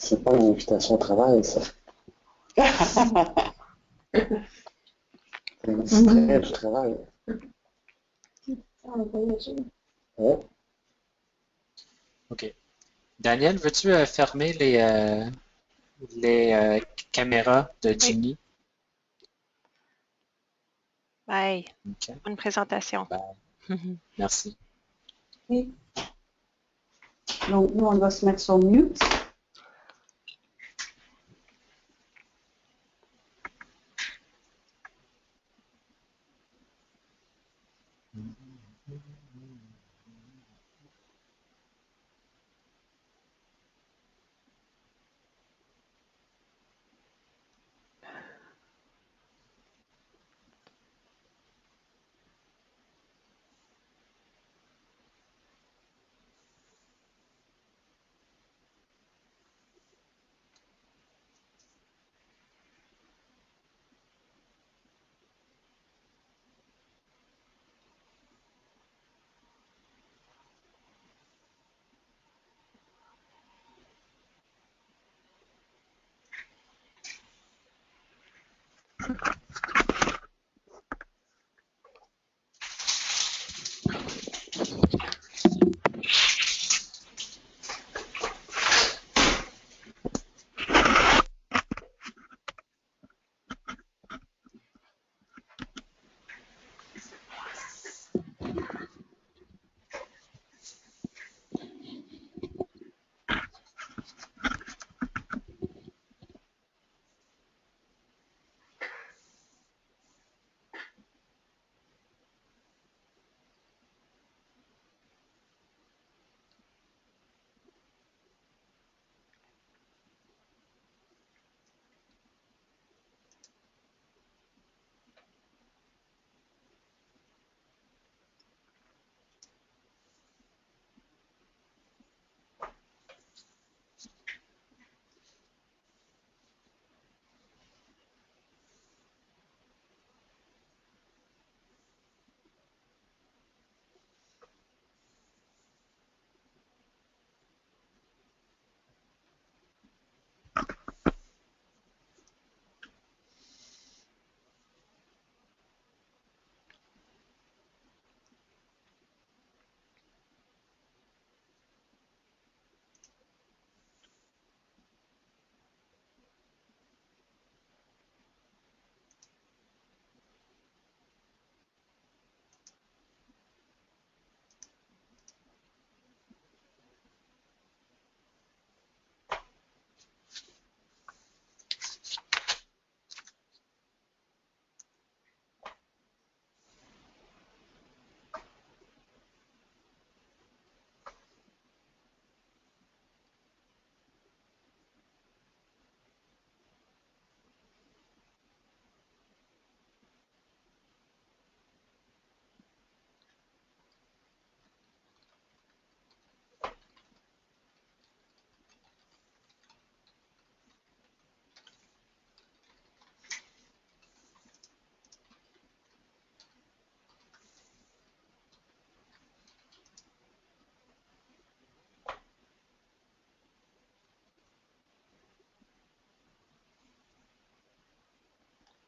C'est pas une invitation au travail, ça. C'est une distrait du travail. Ouais. OK. Daniel, veux-tu fermer les caméras de Oui. Ginny? Bye. OK. Bonne présentation. Ben, merci. Oui. Donc, nous, on va se mettre sur mute.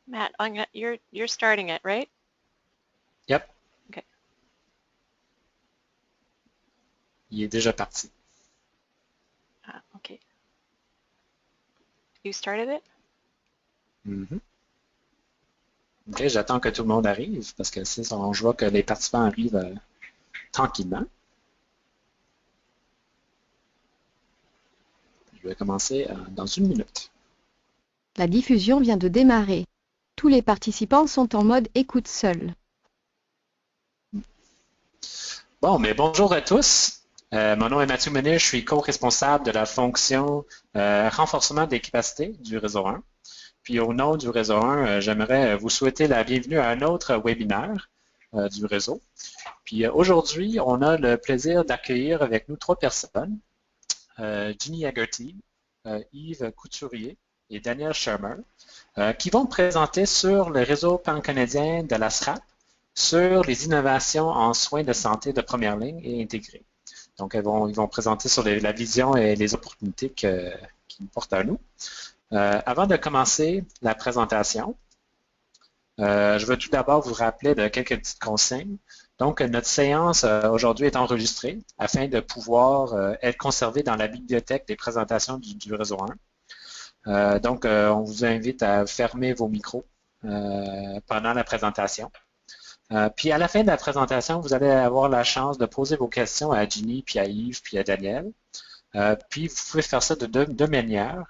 Matt, you're starting it, right? Yep. Okay. Il est déjà parti. Okay. You started it? Mhm. OK, j'attends que tout le monde arrive parce que je vois que les participants arrivent tranquillement. Je vais commencer dans 1 minute. La diffusion vient de démarrer. Tous les participants sont en mode écoute seul. Bon, mais bonjour à tous. Mon nom est Mathieu Menet, je suis co-responsable de la fonction renforcement des capacités du réseau 1. Puis au nom du réseau 1, j'aimerais vous souhaiter la bienvenue à un autre webinaire du réseau. Puis aujourd'hui, on a le plaisir d'accueillir avec nous 3 personnes, Ginny Haggerty, Yves Couturier et Daniel Shermer, qui vont présenter sur le réseau pan-canadien de la SRAP sur les innovations en soins de santé de première ligne et intégrés. Donc, ils vont présenter sur la vision et les opportunités qu'ils qui nous porte à nous. Avant de commencer la présentation, je veux tout d'abord vous rappeler de quelques petites consignes. Donc, notre séance aujourd'hui est enregistrée afin de pouvoir être conservée dans la bibliothèque des présentations du réseau 1. Donc, on vous invite à fermer vos micros pendant la présentation. Puis à la fin de la présentation, vous allez avoir la chance de poser vos questions à Ginny, puis à Yves, puis à Daniel. Puis vous pouvez faire ça de deux manières.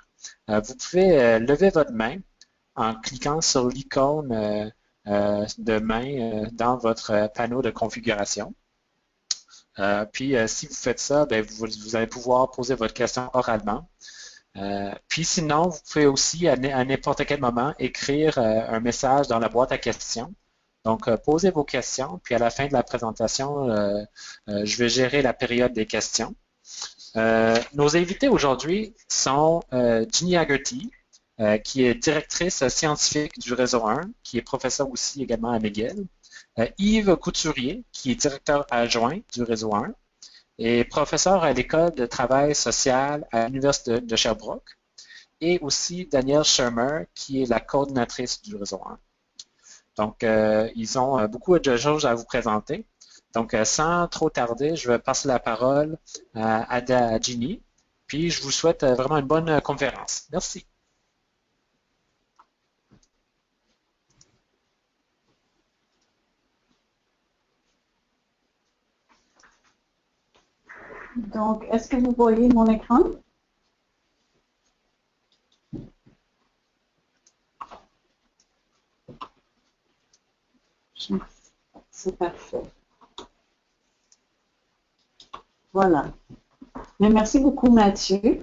Vous pouvez lever votre main en cliquant sur l'icône de main dans votre panneau de configuration. Puis si vous faites ça, bien, vous allez pouvoir poser votre question oralement. Puis sinon, vous pouvez aussi à n'importe quel moment écrire un message dans la boîte à questions. Donc, posez vos questions, puis à la fin de la présentation, je vais gérer la période des questions. Nos invités aujourd'hui sont Ginny Haggerty, qui est directrice scientifique du réseau 1, qui est professeur aussi également à McGill. Yves Couturier, qui est directeur adjoint du réseau 1 et professeur à l'école de travail social à l'Université de Sherbrooke. Et aussi Danielle Shermer, qui est la coordinatrice du réseau 1. Donc, ils ont beaucoup de choses à vous présenter. Donc, sans trop tarder, je vais passer la parole à Ginny. Puis, je vous souhaite vraiment une bonne conférence. Merci. Donc, est-ce que vous voyez mon écran? C'est parfait. Voilà. Mais merci beaucoup, Mathieu.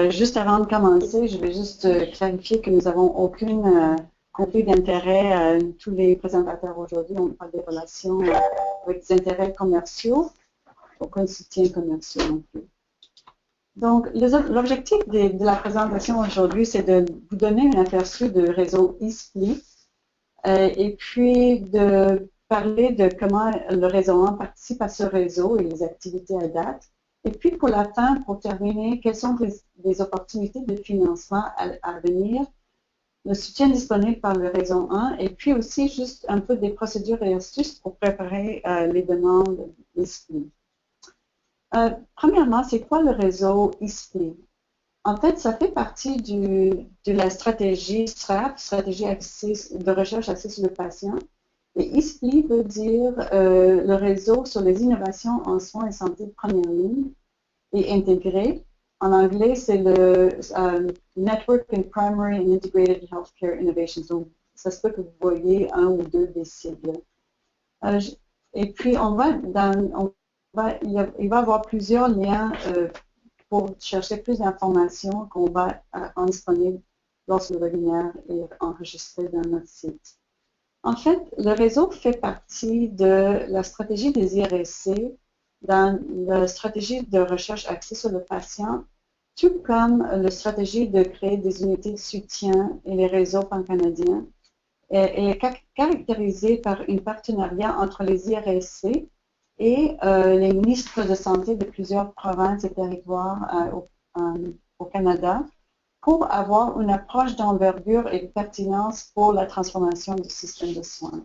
Juste avant de commencer, je vais juste clarifier que nous n'avons aucun conflit d'intérêt. Tous les présentateurs aujourd'hui, on parle des relations avec des intérêts commerciaux, aucun soutien commercial non plus. Donc, l'objectif de la présentation aujourd'hui, c'est de vous donner un aperçu du réseau eSplit et puis de parler de comment le réseau 1 participe à ce réseau et les activités à date. Et puis, pour la fin, pour terminer, quelles sont les opportunités de financement à venir, le soutien disponible par le réseau 1, et puis aussi juste un peu des procédures et astuces pour préparer les demandes eSplit. Premièrement, c'est quoi le réseau eSplit? En fait, ça fait partie de la stratégie STRAP, stratégie de recherche axée sur le patient. Et eSplit veut dire le réseau sur les innovations en soins et santé de première ligne et intégré. En anglais, c'est le Network in Primary and Integrated Healthcare Innovations. Donc, ça se peut que vous voyez un ou deux des sigles. Et puis, il va y avoir plusieurs liens pour chercher plus d'informations qu'on va rendre disponibles lorsque le webinaire est enregistré dans notre site. En fait, le réseau fait partie de la stratégie des IRSC dans la stratégie de recherche axée sur le patient, tout comme la stratégie de créer des unités de soutien et les réseaux pan-canadiens est caractérisée par un partenariat entre les IRSC et les ministres de santé de plusieurs provinces et territoires au Canada pour avoir une approche d'envergure et de pertinence pour la transformation du système de soins.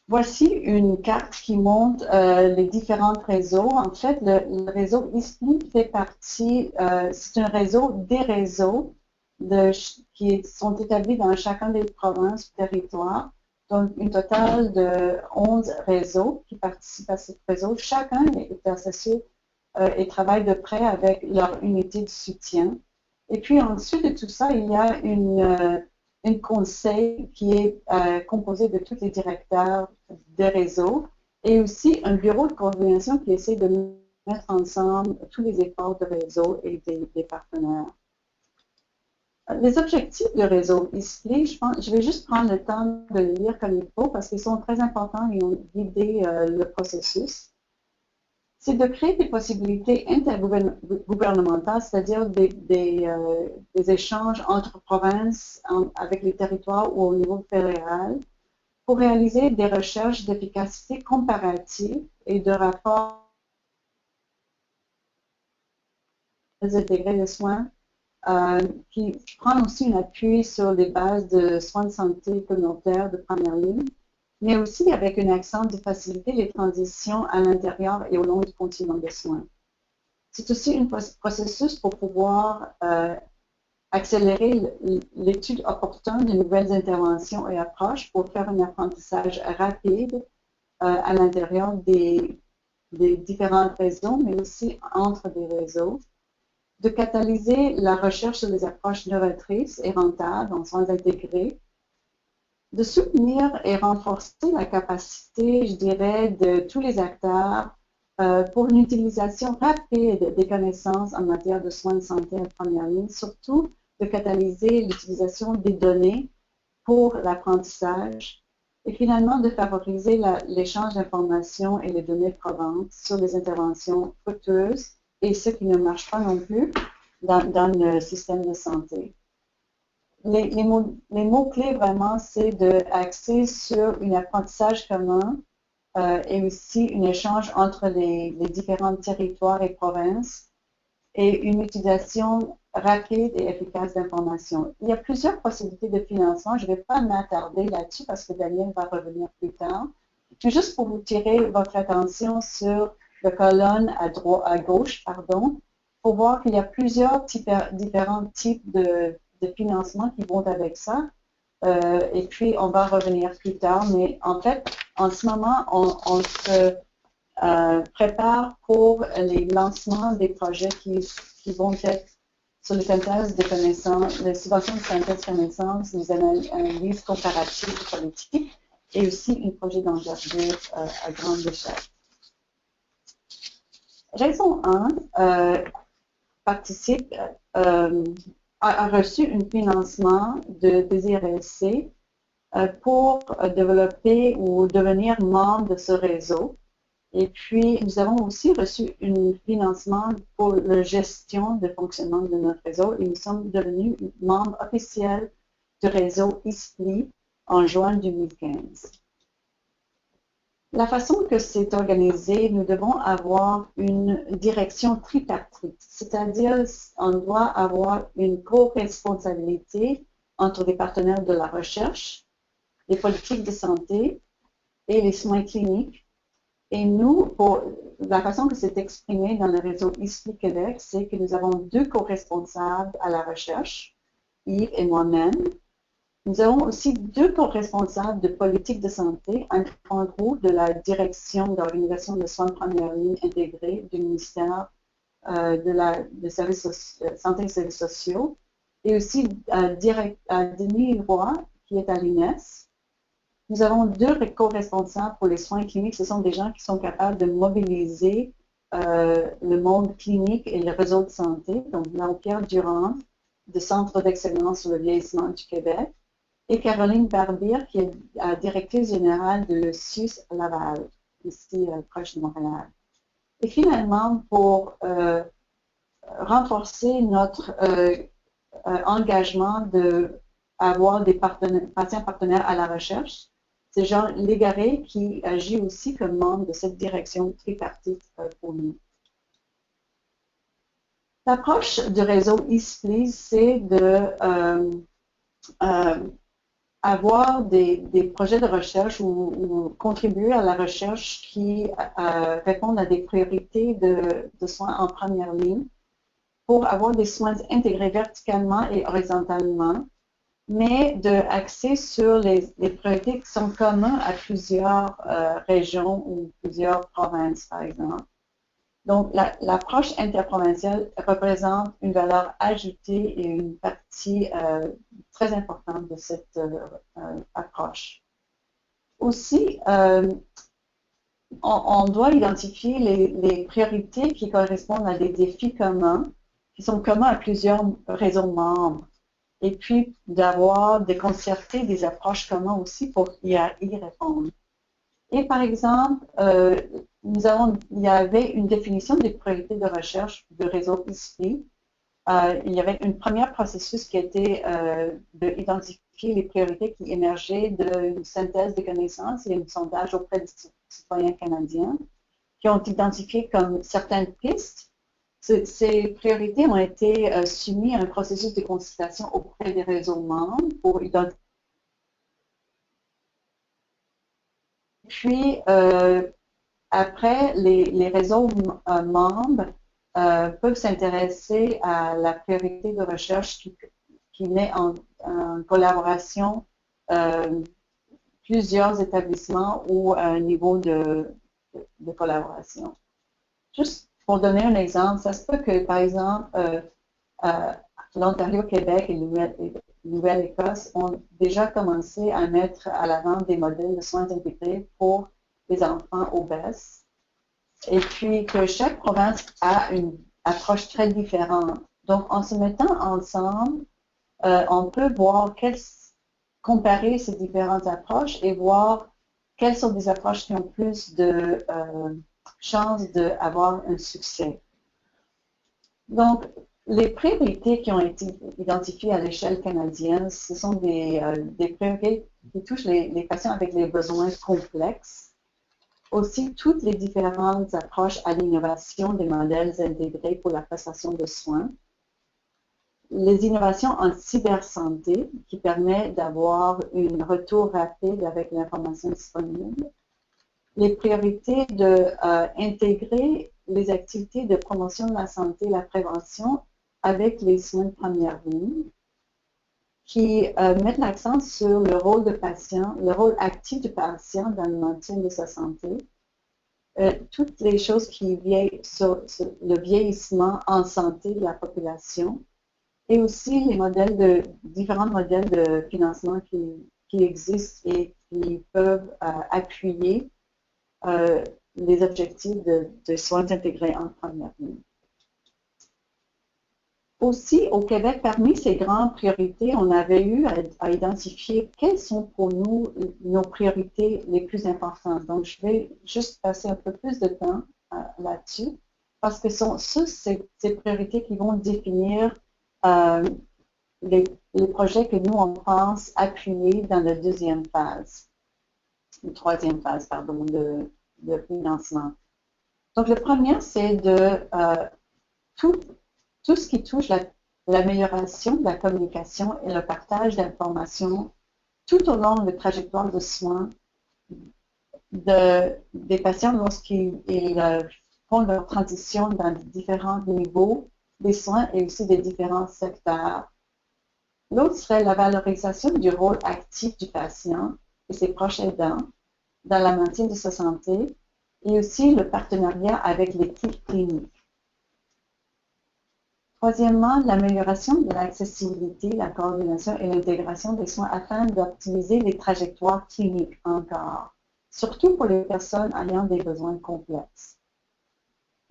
Voici une carte qui montre les différents réseaux. En fait, le réseau eSplit fait partie, c'est un réseau des réseaux qui sont établis dans chacun des provinces ou territoires. Donc, un total de 11 réseaux qui participent à ce réseau. Chacun est associé et travaille de près avec leur unité de soutien. Et puis ensuite de tout ça, il y a un conseil qui est composé de tous les directeurs des réseaux et aussi un bureau de coordination qui essaie de mettre ensemble tous les efforts de réseau et des partenaires. Les objectifs du réseau eSplit, je vais juste prendre le temps de les lire comme il faut parce qu'ils sont très importants et ont guidé le processus. C'est de créer des possibilités intergouvernementales, c'est-à-dire des échanges entre provinces avec les territoires ou au niveau fédéral pour réaliser des recherches d'efficacité comparative et de rapports intégrés de soins, qui prend aussi un appui sur les bases de soins de santé communautaires de première ligne, mais aussi avec un accent de faciliter les transitions à l'intérieur et au long du continuum de soins. C'est aussi un processus pour pouvoir accélérer l'étude opportune de nouvelles interventions et approches pour faire un apprentissage rapide à l'intérieur des différents réseaux, mais aussi entre des réseaux, de catalyser la recherche sur des approches novatrices et rentables en soins intégrés, de soutenir et renforcer la capacité, je dirais, de tous les acteurs pour une utilisation rapide des connaissances en matière de soins de santé en première ligne, surtout de catalyser l'utilisation des données pour l'apprentissage et finalement de favoriser l'échange d'informations et les données probantes sur les interventions coûteuses et ce qui ne marche pas non plus dans le système de santé. Les mots-clés vraiment, c'est d'axer sur un apprentissage commun et aussi un échange entre les différents territoires et provinces et une utilisation rapide et efficace d'informations. Il y a plusieurs possibilités de financement. Je ne vais pas m'attarder là-dessus parce que Daniel va revenir plus tard. Mais juste pour vous tirer votre attention sur la colonne à gauche, pour voir qu'il y a plusieurs différents types de financement qui vont avec ça. Et puis, on va revenir plus tard. Mais en fait, en ce moment, on se prépare pour les lancements des projets qui vont être sur les synthèses de connaissances, les subventions de synthèse de connaissances, les analyses comparatives de politique et aussi un projet d'envergure à grande échelle. Raison 1 a reçu un financement des IRLC pour développer ou devenir membre de ce réseau. Et puis, nous avons aussi reçu un financement pour la gestion de fonctionnement de notre réseau et nous sommes devenus membres officiels du réseau ISPLI en juin 2015. La façon que c'est organisé, nous devons avoir une direction tripartite, c'est-à-dire on doit avoir une co-responsabilité entre les partenaires de la recherche, les politiques de santé et les soins cliniques. Et nous, la façon que c'est exprimé dans le réseau ISPLI Québec, c'est que nous avons 2 co-responsables à la recherche, Yves et moi-même. Nous avons aussi 2 co-responsables de politique de santé, en gros de la direction de l'organisation de soins de première ligne intégrée du ministère de services santé et services sociaux, et aussi Denis Roy, qui est à l'INES. Nous avons 2 co-responsables pour les soins cliniques. Ce sont des gens qui sont capables de mobiliser le monde clinique et le réseau de santé. Donc, nous avons Pierre Durand, du Centre d'excellence sur le vieillissement du Québec, et Caroline Barbier, qui est directrice générale de l'USUS Laval, ici proche de Montréal. Et finalement, pour renforcer notre engagement d'avoir des patients partenaires à la recherche, c'est Jean Légaré qui agit aussi comme membre de cette direction tripartite pour nous. L'approche du réseau ISPLI, c'est avoir des projets de recherche ou contribuer à la recherche qui répondent à des priorités de soins en première ligne pour avoir des soins intégrés verticalement et horizontalement, mais d'axer sur les priorités qui sont communes à plusieurs régions ou plusieurs provinces, par exemple. Donc, l'approche interprovinciale représente une valeur ajoutée et une partie très importante de cette approche. Aussi, on doit identifier les priorités qui correspondent à des défis communs, qui sont communs à plusieurs réseaux membres, et puis de concerter des approches communes aussi pour y répondre. Et par exemple, il y avait une définition des priorités de recherche du réseau ISPLI. Il y avait un premier processus qui était d'identifier les priorités qui émergeaient d'une synthèse de connaissances et un sondage auprès des citoyens canadiens qui ont identifié comme certaines pistes. Ces priorités ont été soumises à un processus de consultation auprès des réseaux membres pour identifier. Puis, après, les réseaux membres peuvent s'intéresser à la priorité de recherche qui naît en collaboration plusieurs établissements ou à un niveau de collaboration. Juste pour donner un exemple, ça se peut que, par exemple, l'Ontario, Québec et Nouvelle-Écosse ont déjà commencé à mettre à l'avant des modèles de soins intégrés pour les enfants obèses. Et puis que chaque province a une approche très différente. Donc, en se mettant ensemble, on peut comparer ces différentes approches et voir quelles sont des approches qui ont plus de chances d'avoir un succès. Donc, les priorités qui ont été identifiées à l'échelle canadienne, ce sont des priorités qui touchent les patients avec les besoins complexes. Aussi, toutes les différentes approches à l'innovation des modèles intégrés pour la prestation de soins. Les innovations en cybersanté qui permettent d'avoir un retour rapide avec l'information disponible. Les priorités d'intégrer les activités de promotion de la santé et la prévention avec les soins de première ligne, qui mettent l'accent sur le rôle de patient, le rôle actif du patient dans le maintien de sa santé, toutes les choses qui viennent sur le vieillissement en santé de la population, et aussi les différents modèles de financement qui existent et qui peuvent appuyer les objectifs de soins intégrés en première ligne. Aussi, au Québec, parmi ces grandes priorités, on avait eu à identifier quelles sont pour nous nos priorités les plus importantes. Donc, je vais juste passer un peu plus de temps là-dessus, parce que ce sont ces priorités qui vont définir les projets que nous, on pense appuyer dans la troisième phase, pardon, de financement. Donc, le premier, c'est de tout ce qui touche l'amélioration de la communication et le partage d'informations tout au long de la trajectoire de soins des patients lorsqu'ils font leur transition dans différents niveaux des soins et aussi des différents secteurs. L'autre serait la valorisation du rôle actif du patient et ses proches aidants dans la maintien de sa santé et aussi le partenariat avec l'équipe clinique. Troisièmement, l'amélioration de l'accessibilité, la coordination et l'intégration des soins afin d'optimiser les trajectoires cliniques encore, surtout pour les personnes ayant des besoins complexes.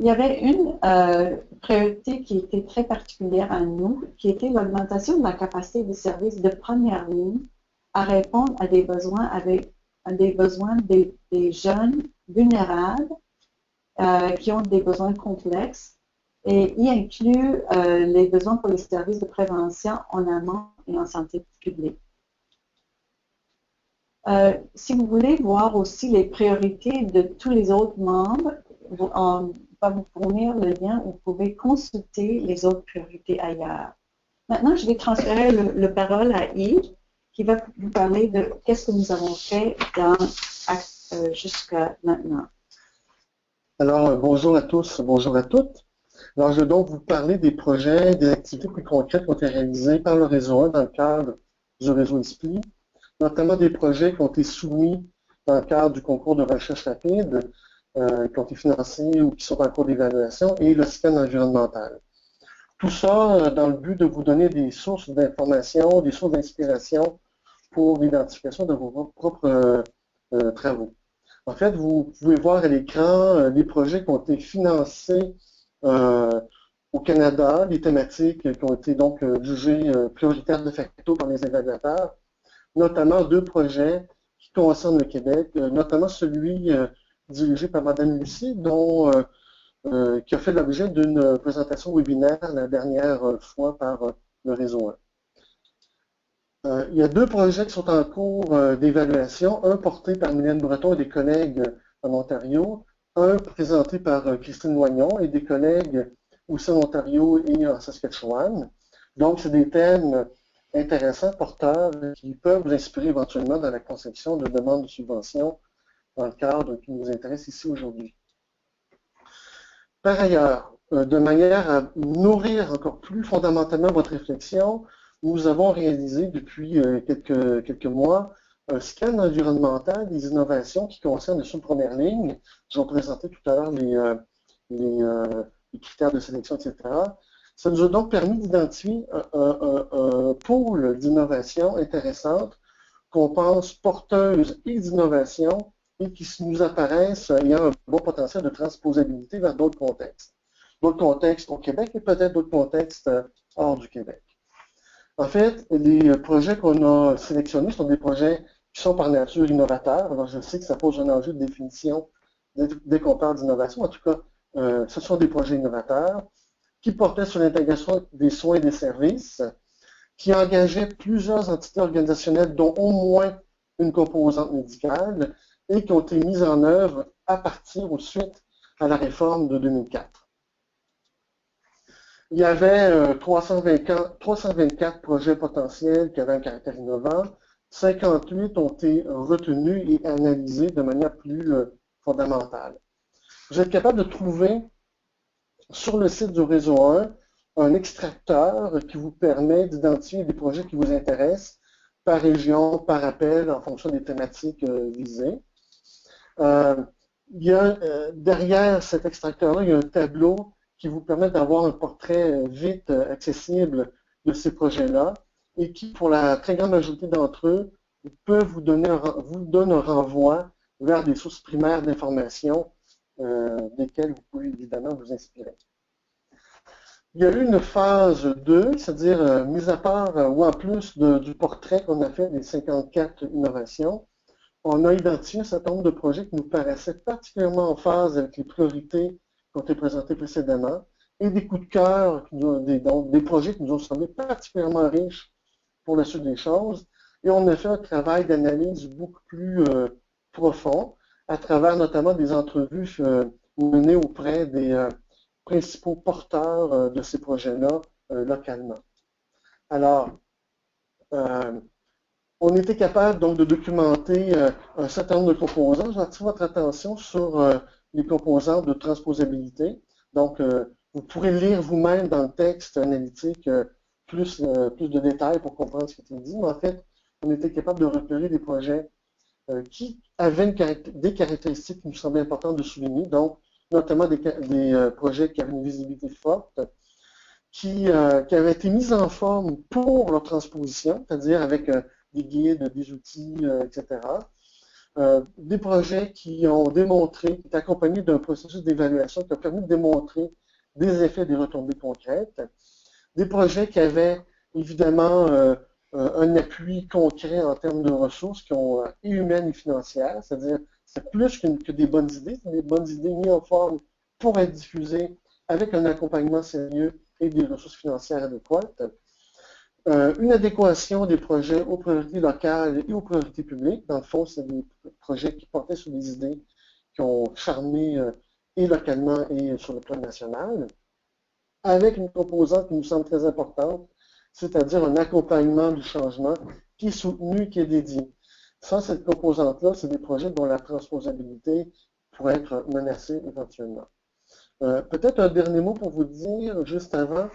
Il y avait une priorité qui était très particulière à nous, qui était l'augmentation de la capacité des services de première ligne à répondre à des besoins des jeunes vulnérables qui ont des besoins complexes et y inclut les besoins pour les services de prévention en amont et en santé publique. Si vous voulez voir aussi les priorités de tous les autres membres, on va vous fournir le lien où vous pouvez consulter les autres priorités ailleurs. Maintenant, je vais transférer le parole à Yves, qui va vous parler de qu'est-ce que nous avons fait jusqu'à maintenant. Alors, bonjour à tous, bonjour à toutes. Alors, je vais donc vous parler des projets, des activités plus concrètes qui ont été réalisées par le réseau 1 dans le cadre du réseau ISPLI, notamment des projets qui ont été soumis dans le cadre du concours de recherche rapide, qui ont été financés ou qui sont en cours d'évaluation, et le système environnemental. Tout ça dans le but de vous donner des sources d'information, des sources d'inspiration pour l'identification de vos propres travaux. En fait, vous pouvez voir à l'écran les projets qui ont été financés au Canada, les thématiques qui ont été donc jugées prioritaires de facto par les évaluateurs, notamment 2 projets qui concernent le Québec, notamment celui dirigé par Mme Lucie, qui a fait l'objet d'une présentation webinaire la dernière fois par le réseau 1. Il y a 2 projets qui sont en cours d'évaluation, un porté par Mylène Breton et des collègues en Ontario, un présenté par Christine Loignon et des collègues aussi en Ontario et en Saskatchewan. Donc, c'est des thèmes intéressants, porteurs, qui peuvent vous inspirer éventuellement dans la conception de demandes de subventions dans le cadre qui nous intéresse ici aujourd'hui. Par ailleurs, de manière à nourrir encore plus fondamentalement votre réflexion, nous avons réalisé depuis quelques mois un scan environnemental des innovations qui concernent les sous-premières lignes. Je vais vous présenter tout à l'heure les critères de sélection, etc. Ça nous a donc permis d'identifier un pôle d'innovation intéressante qu'on pense porteuse et d'innovation et qui nous apparaissent ayant un bon potentiel de transposabilité vers d'autres contextes. D'autres contextes au Québec et peut-être d'autres contextes hors du Québec. En fait, les projets qu'on a sélectionnés sont des projets qui sont par nature innovateurs. Alors, je sais que ça pose un enjeu de définition dès qu'on parle d'innovation. En tout cas, ce sont des projets innovateurs qui portaient sur l'intégration des soins et des services, qui engageaient plusieurs entités organisationnelles, dont au moins une composante médicale, et qui ont été mises en œuvre à partir ou suite à la réforme de 2004. Il y avait 324 projets potentiels qui avaient un caractère innovant. 58 ont été retenus et analysés de manière plus fondamentale. Vous êtes capable de trouver sur le site du réseau 1 un extracteur qui vous permet d'identifier des projets qui vous intéressent par région, par appel, en fonction des thématiques visées. Derrière cet extracteur-là, il y a un tableau qui vous permet d'avoir un portrait vite accessible de ces projets-là et qui, pour la très grande majorité d'entre eux, peut vous donne un renvoi vers des sources primaires d'information desquelles vous pouvez évidemment vous inspirer. Il y a eu une phase 2, c'est-à-dire, mis à part ou en plus du portrait qu'on a fait des 54 innovations, on a identifié un certain nombre de projets qui nous paraissaient particulièrement en phase avec les priorités qui ont été présentées précédemment et des coups de cœur, des projets qui nous ont semblé particulièrement riches pour la suite des choses. Et on a fait un travail d'analyse beaucoup plus profond à travers notamment des entrevues menées auprès des principaux porteurs de ces projets-là localement. Alors, on était capable donc de documenter un certain nombre de composants. J'attire votre attention sur les composantes de transposabilité. Donc, vous pourrez lire vous-même dans le texte analytique plus de détails pour comprendre ce qui était dit. Mais en fait, on était capable de repérer des projets qui avaient des caractéristiques qui nous semblaient importantes de souligner. Donc, notamment des projets qui avaient une visibilité forte, qui avaient été mis en forme pour leur transposition, c'est-à-dire avec des guides, des outils, etc. Des projets qui ont démontré, qui étaient accompagnés d'un processus d'évaluation qui a permis de démontrer des effets, des retombées concrètes. Des projets qui avaient évidemment un appui concret en termes de ressources et humaines et financières, c'est-à-dire c'est plus que des bonnes idées, c'est des bonnes idées mises en forme pour être diffusées avec un accompagnement sérieux et des ressources financières adéquates. Une adéquation des projets aux priorités locales et aux priorités publiques. Dans le fond, c'est des projets qui portaient sur des idées qui ont charmé et localement et sur le plan national, avec une composante qui nous semble très importante, c'est-à-dire un accompagnement du changement qui est soutenu, qui est dédié. Sans cette composante-là, c'est des projets dont la transposabilité pourrait être menacée éventuellement. Peut-être un dernier mot pour vous dire, juste avant,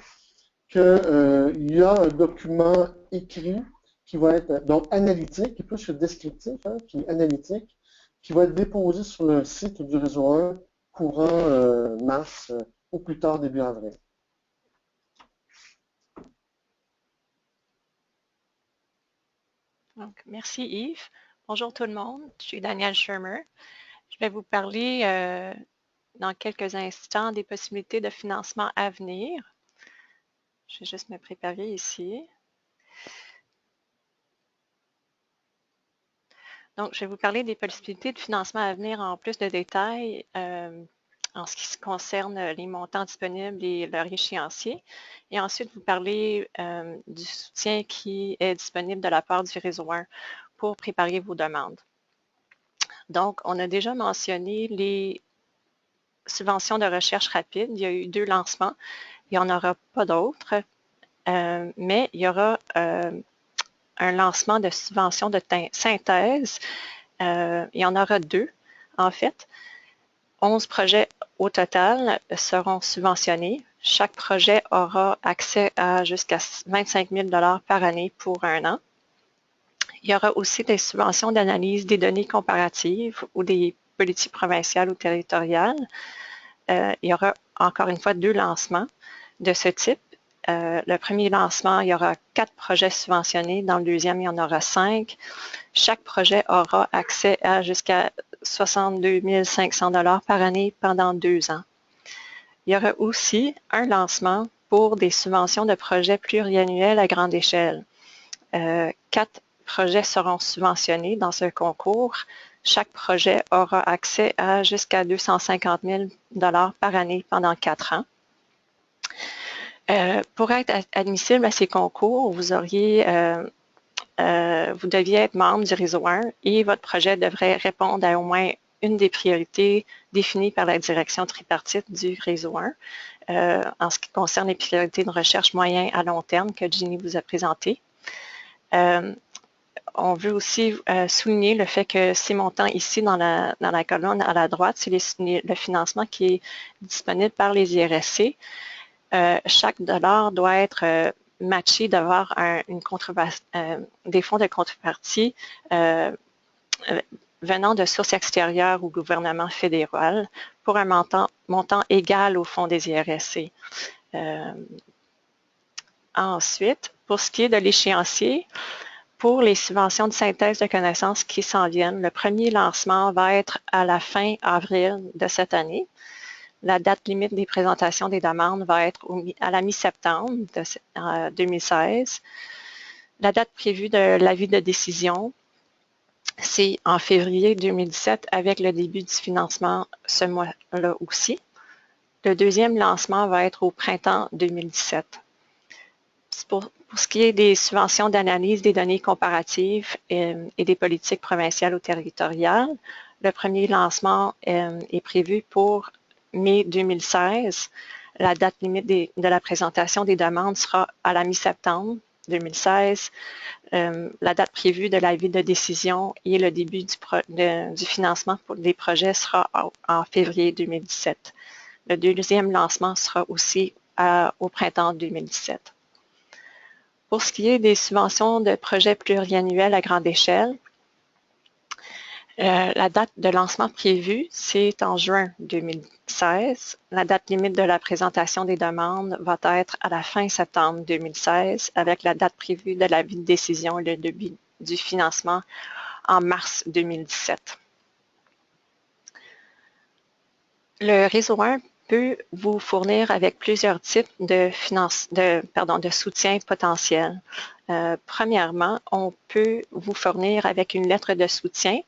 qu'il y a un document écrit qui va être donc analytique, qui est plus que descriptif, qui est analytique, qui va être déposé sur le site du réseau 1 courant mars ou plus tard début avril. Donc, merci Yves. Bonjour tout le monde, je suis Danielle Shermer. Je vais vous parler dans quelques instants des possibilités de financement à venir. Je vais juste me préparer ici. Donc, je vais vous parler des possibilités de financement à venir en plus de détails en ce qui concerne les montants disponibles et leur échéancier. Et ensuite, vous parler du soutien qui est disponible de la part du réseau 1 pour préparer vos demandes. Donc, on a déjà mentionné les subvention de recherche rapide. Il y a eu 2 lancements. Il n'y en aura pas d'autres, mais il y aura un lancement de subvention de synthèse. Il y en aura 2, en fait. 11 projets au total seront subventionnés. Chaque projet aura accès à jusqu'à 25 000 $ par année pour 1 an. Il y aura aussi des subventions d'analyse des données comparatives ou des politiques provinciales ou territoriales. Il y aura encore une fois 2 lancements de ce type. Le premier lancement, il y aura 4 projets subventionnés. Dans le deuxième, il y en aura 5. Chaque projet aura accès à jusqu'à 62 500 $ par année pendant 2 ans. Il y aura aussi un lancement pour des subventions de projets pluriannuels à grande échelle. 4 projets seront subventionnés dans ce concours. Chaque projet aura accès à jusqu'à 250 000 $ par année pendant 4 ans. Pour être admissible à ces concours, vous deviez être membre du réseau 1 et votre projet devrait répondre à au moins une des priorités définies par la direction tripartite du réseau 1 en ce qui concerne les priorités de recherche moyen à long terme que Ginny vous a présentées. On veut aussi souligner le fait que ces montants ici dans la colonne à la droite, c'est le financement qui est disponible par les IRSC. Chaque dollar doit être matché d'avoir des fonds de contrepartie venant de sources extérieures au gouvernement fédéral pour un montant égal au fonds des IRSC. Ensuite, pour ce qui est de l'échéancier, pour les subventions de synthèse de connaissances qui s'en viennent, le premier lancement va être à la fin avril de cette année. La date limite des présentations des demandes va être à la mi-septembre 2016. La date prévue de l'avis de décision, c'est en février 2017 avec le début du financement ce mois-là aussi. Le deuxième lancement va être au printemps 2017. Pour ce qui est des subventions d'analyse des données comparatives et des politiques provinciales ou territoriales, le premier lancement est prévu pour mai 2016. La date limite de la présentation des demandes sera à la mi-septembre 2016. La date prévue de l'avis de décision et le début du financement pour les projets sera en février 2017. Le deuxième lancement sera aussi au printemps 2017. Pour ce qui est des subventions de projets pluriannuels à grande échelle, la date de lancement prévue, c'est en juin 2016. La date limite de la présentation des demandes va être à la fin septembre 2016, avec la date prévue de l'avis de décision et le début du financement en mars 2017. Le réseau 1 peut vous fournir avec plusieurs types de soutien potentiel. Premièrement, on peut vous fournir avec une lettre de soutien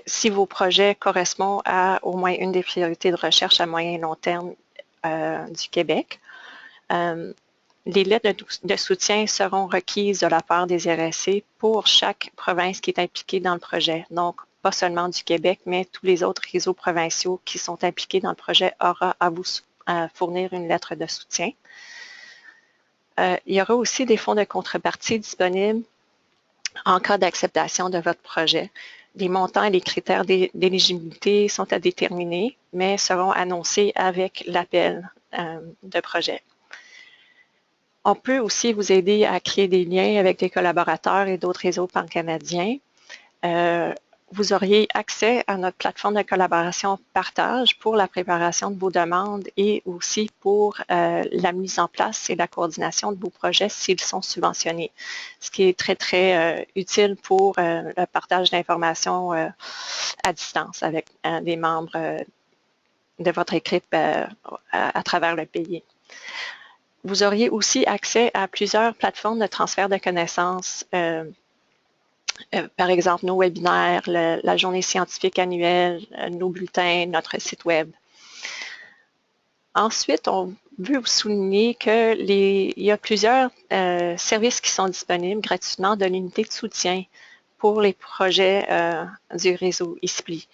si vos projets correspondent à au moins une des priorités de recherche à moyen et long terme du Québec. Les lettres de soutien seront requises de la part des IRSC pour chaque province qui est impliquée dans le projet. Donc, pas seulement du Québec, mais tous les autres réseaux provinciaux qui sont impliqués dans le projet auront à vous fournir une lettre de soutien. Il y aura aussi des fonds de contrepartie disponibles en cas d'acceptation de votre projet. Les montants et les critères d'éligibilité sont à déterminer, mais seront annoncés avec l'appel de projet. On peut aussi vous aider à créer des liens avec des collaborateurs et d'autres réseaux pan-canadiens. Vous auriez accès à notre plateforme de collaboration partage pour la préparation de vos demandes et aussi pour la mise en place et la coordination de vos projets s'ils sont subventionnés, ce qui est très, très utile pour le partage d'informations à distance avec des membres de votre équipe à travers le pays. Vous auriez aussi accès à plusieurs plateformes de transfert de connaissances, par exemple nos webinaires, la journée scientifique annuelle, nos bulletins, notre site web. Ensuite, on veut vous souligner qu'il y a plusieurs services qui sont disponibles gratuitement de l'unité de soutien pour les projets du réseau ISPLI.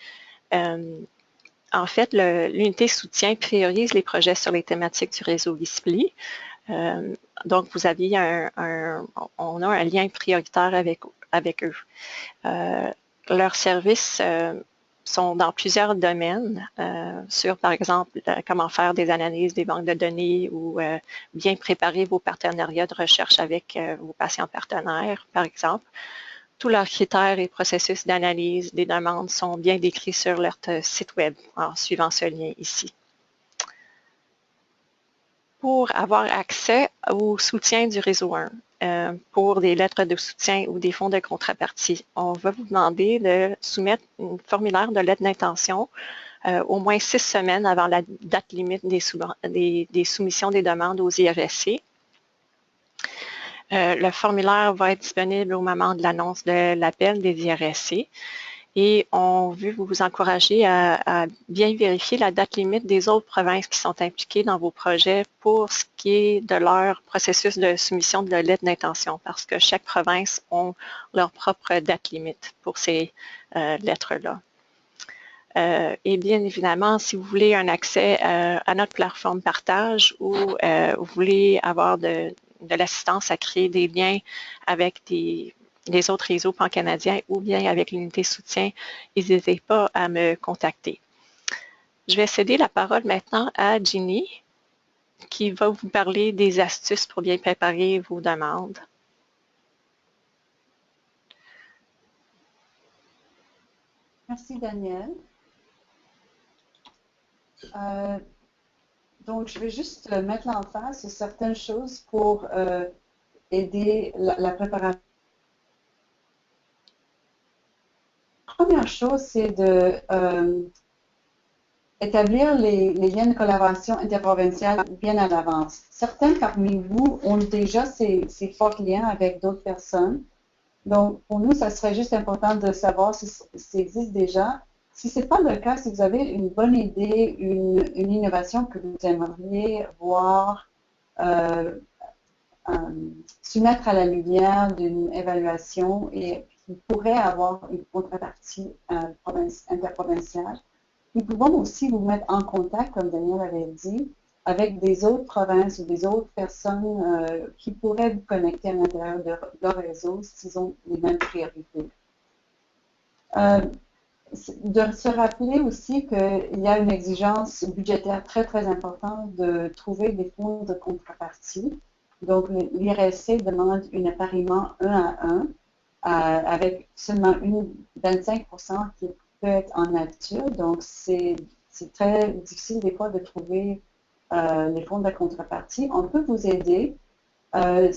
En fait, l'unité soutien priorise les projets sur les thématiques du réseau ISPLI. Donc, vous aviez on a un lien prioritaire avec eux. Leurs services sont dans plusieurs domaines, sur, par exemple, comment faire des analyses des banques de données ou bien préparer vos partenariats de recherche avec vos patients partenaires, par exemple. Tous leurs critères et processus d'analyse des demandes sont bien décrits sur leur site web en suivant ce lien ici. Pour avoir accès au soutien du réseau 1, pour des lettres de soutien ou des fonds de contrepartie, on va vous demander de soumettre un formulaire de lettre d'intention au moins 6 semaines avant la date limite des soumissions des demandes aux IRSC. Le formulaire va être disponible au moment de l'annonce de l'appel des IRSC. Et on veut vous encourager à bien vérifier la date limite des autres provinces qui sont impliquées dans vos projets pour ce qui est de leur processus de soumission de la lettre d'intention, parce que chaque province a leur propre date limite pour ces lettres-là. Et bien évidemment, si vous voulez un accès à notre plateforme partage ou vous voulez avoir de l'assistance à créer des liens avec les autres réseaux pan-canadiens ou bien avec l'unité soutien, n'hésitez pas à me contacter. Je vais céder la parole maintenant à Ginny, qui va vous parler des astuces pour bien préparer vos demandes. Merci, Daniel. Donc, je vais juste mettre l'emphase sur certaines choses pour aider la préparation. La première chose, c'est de établir les liens de collaboration interprovinciale bien à l'avance. Certains parmi vous ont déjà ces forts liens avec d'autres personnes. Donc, pour nous, ça serait juste important de savoir si ça existe déjà. Si ce n'est pas le cas, si vous avez une bonne idée, une innovation que vous aimeriez voir soumettre à la lumière d'une évaluation et qui pourrait avoir une contrepartie interprovinciale, nous pouvons aussi vous mettre en contact, comme Daniel avait dit, avec des autres provinces ou des autres personnes qui pourraient vous connecter à l'intérieur de leur réseau s'ils ont les mêmes priorités. De se rappeler aussi qu'il y a une exigence budgétaire très, très importante de trouver des fonds de contrepartie. Donc, l'IRSC demande un appariement 1 à 1 avec seulement 25% qui peut être en nature. Donc, c'est très difficile des fois de trouver les fonds de contrepartie. On peut vous aider. Il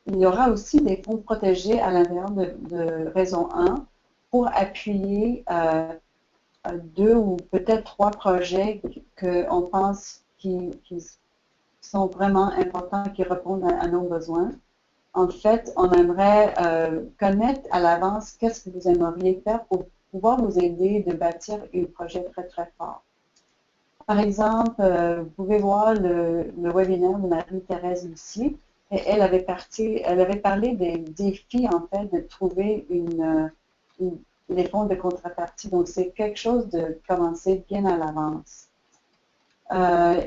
y aura aussi des fonds protégés à l'intérieur de Réseau 1 pour appuyer 2 ou peut-être 3 projets qu'on pense qui sont vraiment importants, qui répondent à nos besoins. En fait, on aimerait connaître à l'avance qu'est-ce que vous aimeriez faire pour pouvoir vous aider de bâtir un projet très, très fort. Par exemple, vous pouvez voir le webinaire de Marie-Thérèse Lucie, et elle avait parlé des défis, en fait, de trouver les fonds de contrepartie. Donc, c'est quelque chose de commencer bien à l'avance.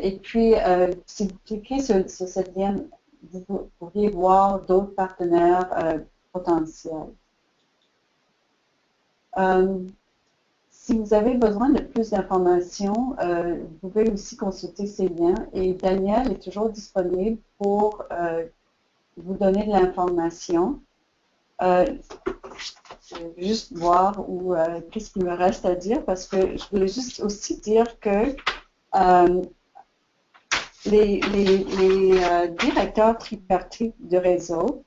Et puis, si vous cliquez sur cette lien, vous pourriez voir d'autres partenaires potentiels. Si vous avez besoin de plus d'informations, vous pouvez aussi consulter ces liens et Daniel est toujours disponible pour vous donner de l'information. Je vais juste voir qu'est-ce qu'il me reste à dire parce que je voulais juste aussi dire que les directeurs tripartites de réseau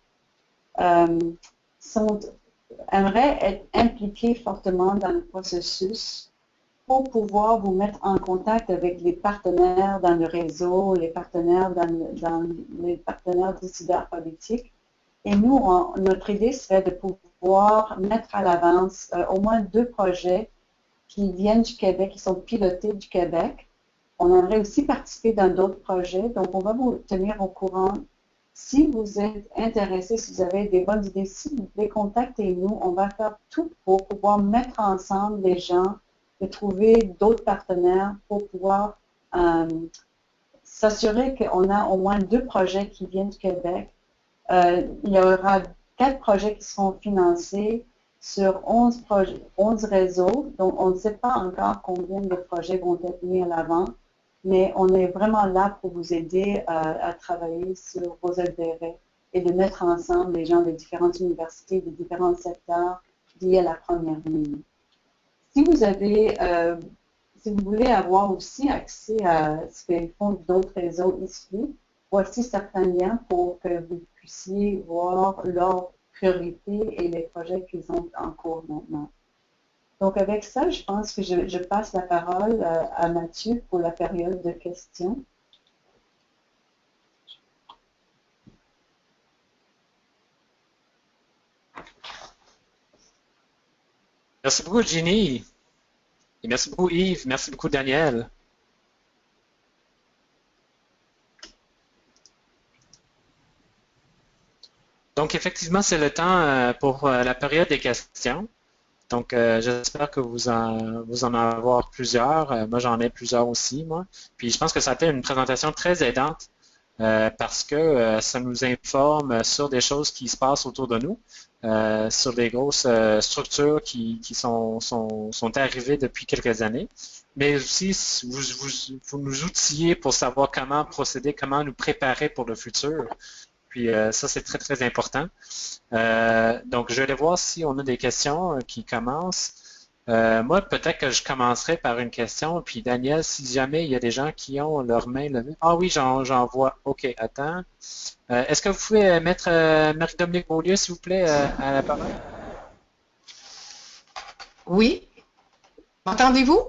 aimeraient être impliqués fortement dans le processus pour pouvoir vous mettre en contact avec les partenaires dans le réseau, les partenaires les partenaires décideurs politiques. Et nous, notre idée serait de pouvoir mettre à l'avance au moins 2 projets qui viennent du Québec, qui sont pilotés du Québec. On aimerait aussi participer dans d'autres projets, donc on va vous tenir au courant. Si vous êtes intéressé, si vous avez des bonnes idées, s'il vous plaît, contactez-nous. On va faire tout pour pouvoir mettre ensemble les gens, de trouver d'autres partenaires pour pouvoir s'assurer qu'on a au moins 2 projets qui viennent du Québec. Il y aura 4 projets qui seront financés sur 11 réseaux. Donc, on ne sait pas encore combien de projets vont être mis à l'avant, mais on est vraiment là pour vous aider à travailler sur vos intérêts et de mettre ensemble les gens des différentes universités, des différents secteurs liés à la première ligne. Si vous avez, si vous voulez avoir aussi accès à ce qu'ils font d'autres réseaux ici, voici certains liens pour que vous puissiez voir leurs priorités et les projets qu'ils ont en cours maintenant. Donc avec ça, je pense que je passe la parole à Mathieu pour la période de questions. Merci beaucoup, Ginny. Et merci beaucoup, Yves. Merci beaucoup, Daniel. Donc, effectivement, c'est le temps pour la période des questions. Donc, j'espère que vous en avez plusieurs. Moi, j'en ai plusieurs aussi, moi. Puis, je pense que ça a été une présentation très aidante parce que ça nous informe sur des choses qui se passent autour de nous, sur des grosses structures qui sont arrivées depuis quelques années. Mais aussi, vous nous outillez pour savoir comment procéder, comment nous préparer pour le futur. Puis ça, c'est très, très important. Donc, je vais aller voir si on a des questions qui commencent. Moi, peut-être que je commencerai par une question. Puis, Daniel, si jamais il y a des gens qui ont leur main levée. Ah oui, j'en vois. OK, attends. Est-ce que vous pouvez mettre Marie-Dominique Beaulieu, s'il vous plaît, à la parole? Oui. M'entendez-vous?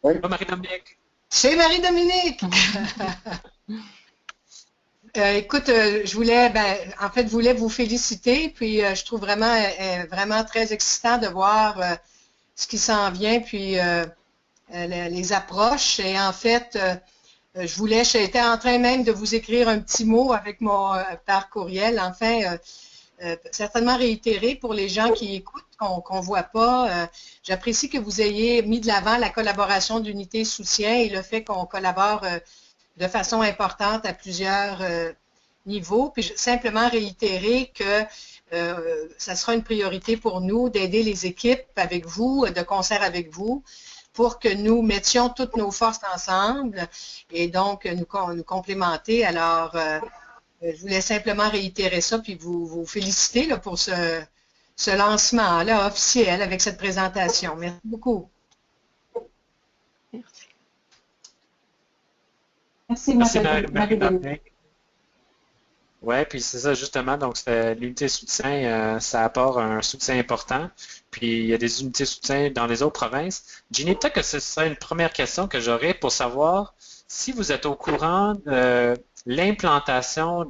Oui. Oh, Marie-Dominique. C'est Marie-Dominique! Écoute, je voulais vous féliciter, puis je trouve vraiment très excitant de voir ce qui s'en vient, puis les approches. Et en fait, j'étais en train même de vous écrire un petit mot avec mon par courriel. Enfin, certainement réitérer pour les gens qui écoutent, qu'on ne voit pas. J'apprécie que vous ayez mis de l'avant la collaboration d'unité soutien et le fait qu'on collabore de façon importante à plusieurs niveaux. Puis simplement réitérer que ça sera une priorité pour nous d'aider les équipes avec vous, de concert avec vous, pour que nous mettions toutes nos forces ensemble et donc nous complémenter. Alors, je voulais simplement réitérer ça puis vous féliciter là, pour ce lancement-là officiel avec cette présentation. Merci beaucoup. Merci, Marie-Dominique. Oui, puis c'est ça justement, donc l'unité soutien, ça apporte un soutien important. Puis il y a des unités soutien dans les autres provinces. Ginny, peut-être que ce serait une première question que j'aurais pour savoir si vous êtes au courant de l'implantation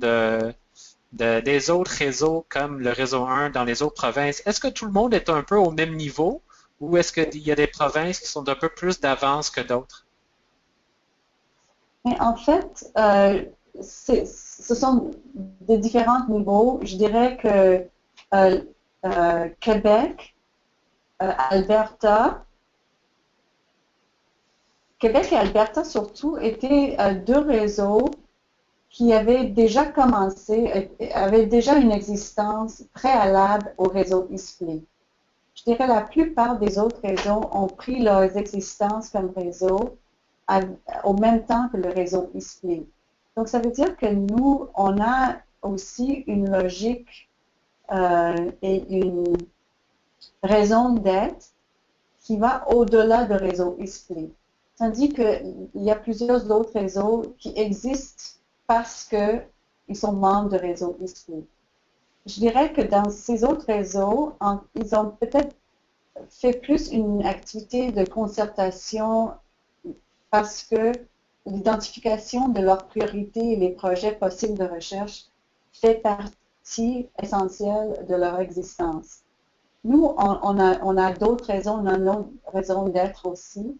des autres réseaux comme le réseau 1 dans les autres provinces. Est-ce que tout le monde est un peu au même niveau ou est-ce qu'il y a des provinces qui sont un peu plus d'avance que d'autres? Mais en fait, ce sont des différents niveaux. Je dirais que Québec, Alberta, Québec et Alberta surtout étaient 2 réseaux qui avaient déjà commencé, avaient déjà une existence préalable au réseau ISPLI. Je dirais que la plupart des autres réseaux ont pris leurs existences comme réseau au même temps que le réseau ISPLI. Donc, ça veut dire que nous, on a aussi une logique et une raison d'être qui va au-delà du réseau ISPLI. Tandis qu'il y a plusieurs autres réseaux qui existent parce qu'ils sont membres du réseau ISPLI. Je dirais que dans ces autres réseaux, ils ont peut-être fait plus une activité de concertation parce que l'identification de leurs priorités et les projets possibles de recherche fait partie essentielle de leur existence. Nous, on a d'autres raisons, on a notre raison d'être aussi,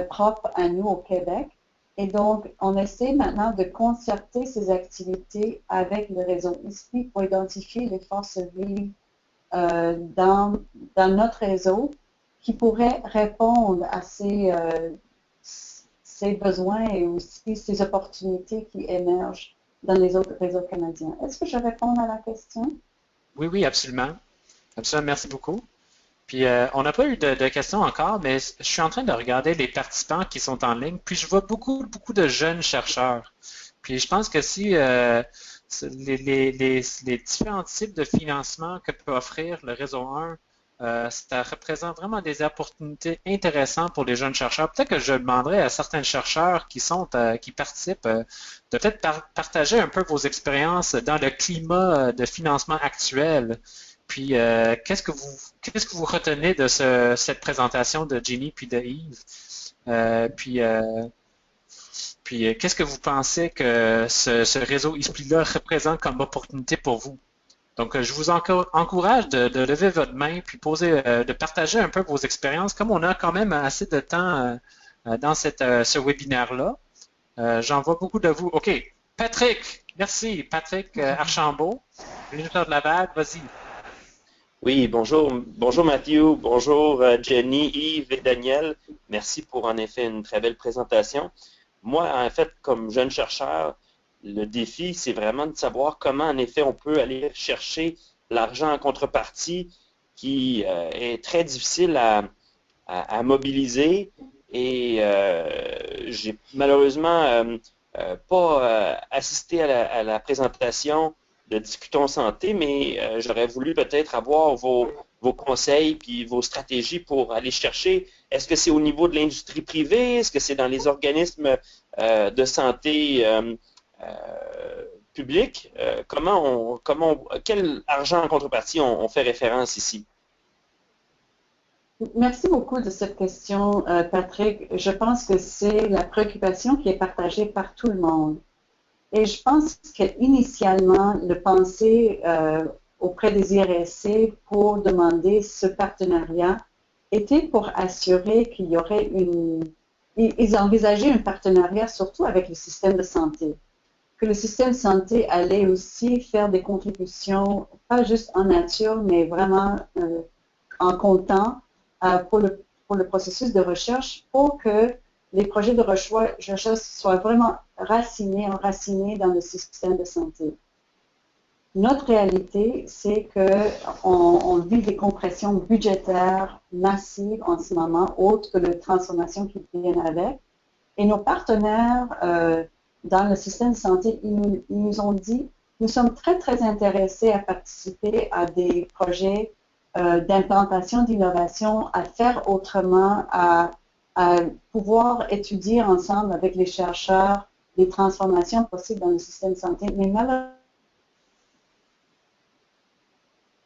propre à nous au Québec. Et donc, on essaie maintenant de concerter ces activités avec le réseau ISPLI pour identifier les forces vives dans notre réseau qui pourrait répondre à ces besoins et aussi ces opportunités qui émergent dans les autres réseaux canadiens. Est-ce que je réponds à la question? Oui, oui, absolument. Absolument, merci beaucoup. Puis, on n'a pas eu de questions encore, mais je suis en train de regarder les participants qui sont en ligne, puis je vois beaucoup de jeunes chercheurs. Puis, je pense que si les différents types de financement que peut offrir le réseau 1, ça représente vraiment des opportunités intéressantes pour les jeunes chercheurs. Peut-être que je demanderais à certains chercheurs qui participent de peut-être partager un peu vos expériences dans le climat de financement actuel. Puis, qu'est-ce que vous retenez de cette présentation de Ginny puis de Yves? Puis, qu'est-ce que vous pensez que ce réseau ISPLI-là représente comme opportunité pour vous? Donc, je vous encourage de lever votre main puis de partager un peu vos expériences. Comme on a quand même assez de temps dans ce webinaire-là, j'en vois beaucoup de vous. OK, Patrick, merci. Patrick Archambault, l'Université de Laval, vas-y. Oui, bonjour. Bonjour Mathieu, bonjour Jenny, Yves et Daniel. Merci pour en effet une très belle présentation. Moi, en fait, comme jeune chercheur, le défi, c'est vraiment de savoir comment, en effet, on peut aller chercher l'argent en contrepartie qui est très difficile à mobiliser et j'ai malheureusement pas assisté à la présentation de Discutons Santé, mais j'aurais voulu peut-être avoir vos conseils puis vos stratégies pour aller chercher. Est-ce que c'est au niveau de l'industrie privée? Est-ce que c'est dans les organismes de santé publics? Quel argent en contrepartie on fait référence ici? Merci beaucoup de cette question, Patrick. Je pense que c'est la préoccupation qui est partagée par tout le monde. Et je pense qu'initialement, le pensée auprès des IRSC pour demander ce partenariat était pour assurer qu'il y aurait Ils envisageaient un partenariat surtout avec le système de santé. Que le système de santé allait aussi faire des contributions, pas juste en nature, mais vraiment en comptant pour le processus de recherche pour que les projets de recherche soient vraiment enracinés dans le système de santé. Notre réalité, c'est qu'on vit des compressions budgétaires massives en ce moment, autres que les transformations qui viennent avec. Et nos partenaires dans le système de santé, ils nous ont dit, nous sommes très, très intéressés à participer à des projets d'implantation, d'innovation, à faire autrement, à pouvoir étudier ensemble avec les chercheurs les transformations possibles dans le système de santé, mais malheureusement,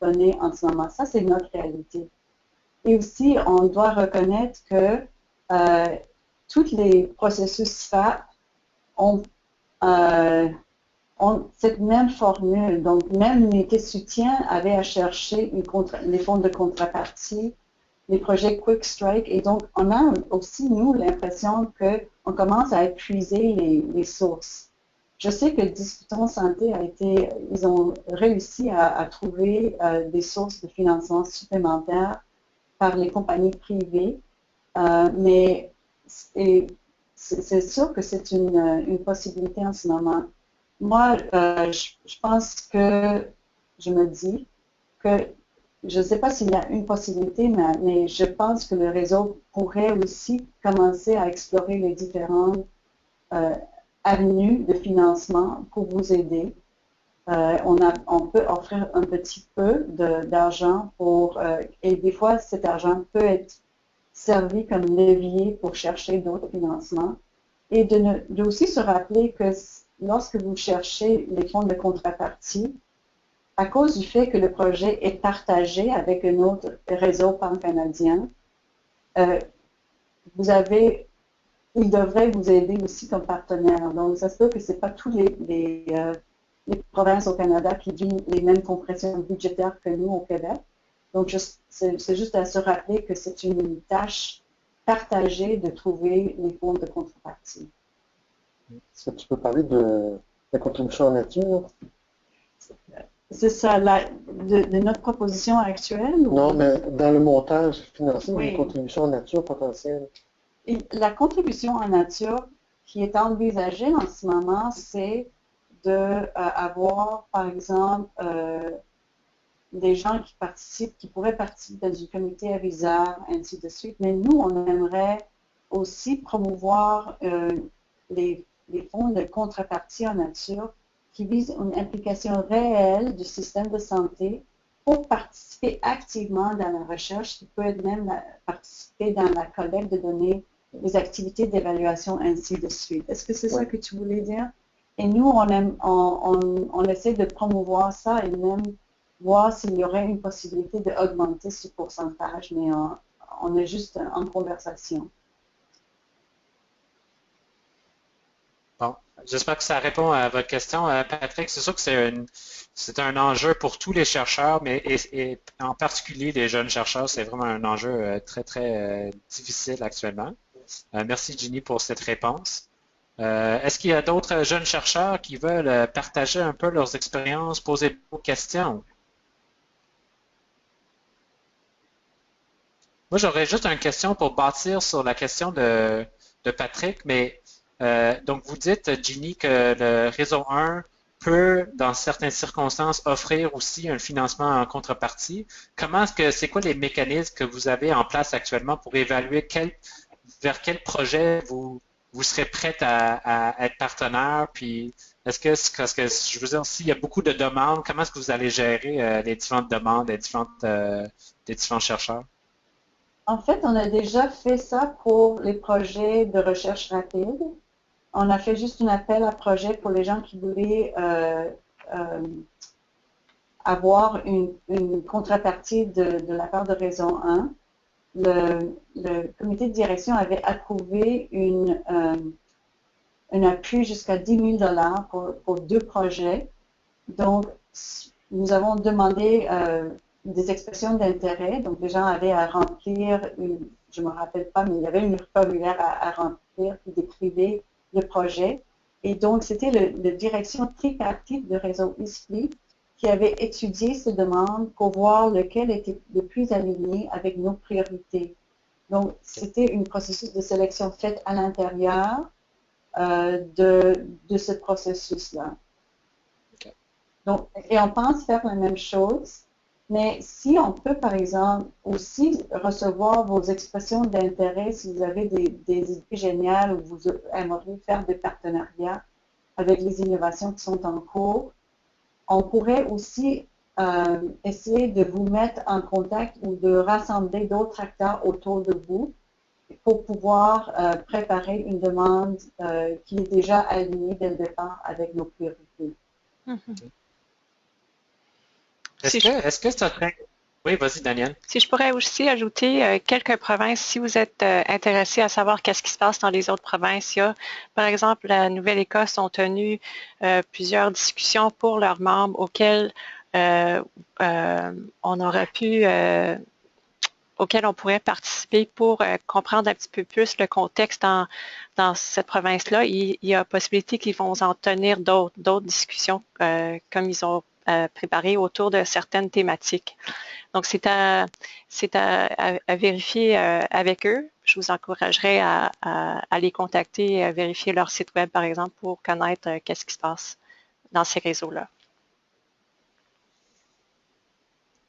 en ce moment, ça c'est notre réalité. Et aussi, on doit reconnaître que tous les processus FAP ont cette même formule. Donc, même l'unité de soutien avait à chercher les fonds de contrepartie, les projets Quick Strike. Et donc, on a aussi, nous, l'impression qu'on commence à épuiser les sources. Je sais que Discutons Santé ils ont réussi à trouver des sources de financement supplémentaires par les compagnies privées, mais c'est sûr que c'est une possibilité en ce moment. Moi, je pense que, je me dis que, je ne sais pas s'il y a une possibilité, mais je pense que le réseau pourrait aussi commencer à explorer les différentes avenues de financement pour vous aider. On peut offrir un petit peu d'argent et des fois cet argent peut être servi comme levier pour chercher d'autres financements et de aussi se rappeler que lorsque vous cherchez les fonds de contrepartie, à cause du fait que le projet est partagé avec un autre réseau pan-canadien, il devrait vous aider aussi comme partenaire. Donc, ça se peut que ce n'est pas tous les provinces au Canada qui vivent les mêmes compressions budgétaires que nous au Québec. Donc, c'est juste à se rappeler que c'est une tâche partagée de trouver les fonds de contrepartie. Est-ce que tu peux parler de la contribution en nature? C'est ça, de notre proposition actuelle? Non, mais dans le montage financier Oui. des contributions en nature potentielles. Et la contribution en nature qui est envisagée en ce moment, c'est d'avoir, par exemple, des gens qui participent, qui pourraient participer dans un comité aviseur, ainsi de suite. Mais nous, on aimerait aussi promouvoir les fonds de contrepartie en nature qui visent une implication réelle du système de santé pour participer activement dans la recherche, qui peut être même participer dans la collecte de données, les activités d'évaluation, ainsi de suite. Est-ce que c'est ça que tu voulais dire? Et nous, on essaie de promouvoir ça et même voir s'il y aurait une possibilité d'augmenter ce pourcentage, mais on est juste en conversation. Bon, j'espère que ça répond à votre question. Patrick, c'est sûr que c'est un enjeu pour tous les chercheurs, mais et en particulier les jeunes chercheurs, c'est vraiment un enjeu très, très difficile actuellement. Merci Ginny pour cette réponse. Est-ce qu'il y a d'autres jeunes chercheurs qui veulent partager un peu leurs expériences, poser vos questions? Moi, j'aurais juste une question pour bâtir sur la question de Patrick, mais donc vous dites, Ginny, que le réseau 1 peut, dans certaines circonstances, offrir aussi un financement en contrepartie. C'est quoi les mécanismes que vous avez en place actuellement pour évaluer vers quel projet vous serez prête à être partenaire? Puis, parce que je veux dire, s'il y a beaucoup de demandes, comment est-ce que vous allez gérer les différentes demandes des différents chercheurs? En fait, on a déjà fait ça pour les projets de recherche rapide. On a fait juste un appel à projet pour les gens qui voulaient avoir une contrepartie de la part de Réseau 1. Le comité de direction avait approuvé un appui jusqu'à 10 000 $ pour 2 projets. Donc, nous avons demandé des expressions d'intérêt. Donc, les gens avaient à remplir, je ne me rappelle pas, mais il y avait une formulaire à remplir qui décrivait le projet. Et donc, c'était la direction tripartite de Réseau ISPLI qui avait étudié ces demandes pour voir lequel était le plus aligné avec nos priorités. Donc, c'était un processus de sélection fait à l'intérieur de ce processus-là. Okay. Donc, et on pense faire la même chose, mais si on peut, par exemple, aussi recevoir vos expressions d'intérêt, si vous avez des idées géniales ou vous aimeriez faire des partenariats avec les innovations qui sont en cours, on pourrait aussi essayer de vous mettre en contact ou de rassembler d'autres acteurs autour de vous pour pouvoir préparer une demande qui est déjà alignée dès le départ avec nos priorités. Mm-hmm. Est-ce que ça serait... Oui, vas-y, Daniel. Si je pourrais aussi ajouter quelques provinces, si vous êtes intéressé à savoir qu'est-ce qui se passe dans les autres provinces, il y a, par exemple, la Nouvelle-Écosse ont tenu plusieurs discussions pour leurs membres auxquelles on aurait pu... auxquels on pourrait participer pour comprendre un petit peu plus le contexte dans cette province-là. Il y a possibilité qu'ils vont en tenir d'autres discussions comme ils ont préparé autour de certaines thématiques. Donc, c'est à vérifier avec eux. Je vous encouragerais à les contacter et à vérifier leur site web, par exemple, pour connaître qu'est-ce qui se passe dans ces réseaux-là.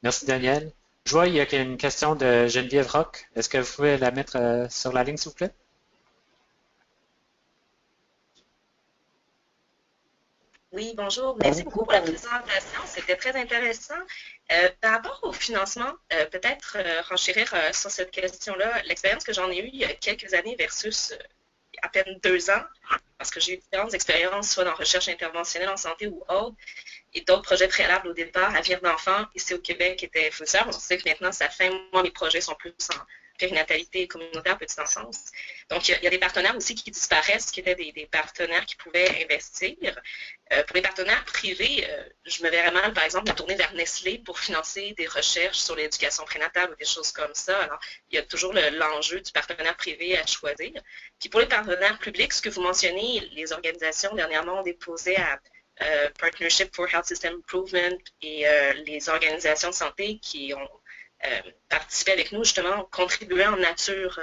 Merci, Daniel. Je vois, il y a une question de Geneviève Roch. Est-ce que vous pouvez la mettre sur la ligne, s'il vous plaît? Oui, bonjour. Merci beaucoup pour la présentation. C'était très intéressant. Par rapport au financement, peut-être renchérir sur cette question-là, l'expérience que j'en ai eue il y a quelques années versus à peine 2 ans, parce que j'ai eu différentes expériences, soit dans recherche interventionnelle en santé ou autre, et d'autres projets préalables au départ, Avenir d'enfants, ici au Québec, étaient fournisseurs. On sait que maintenant, ça fait, moi, mes projets sont plus en périnatalité communautaire, petite enfance. Donc, il y a des partenaires aussi qui disparaissent, qui étaient des partenaires qui pouvaient investir. Pour les partenaires privés, je me verrais mal, par exemple, me tourner vers Nestlé pour financer des recherches sur l'éducation prénatale ou des choses comme ça. Alors, il y a toujours l'enjeu du partenaire privé à choisir. Puis pour les partenaires publics, ce que vous mentionnez, les organisations dernièrement ont déposé Partnership for Health System Improvement et les organisations de santé qui ont participé avec nous, justement, contribué en nature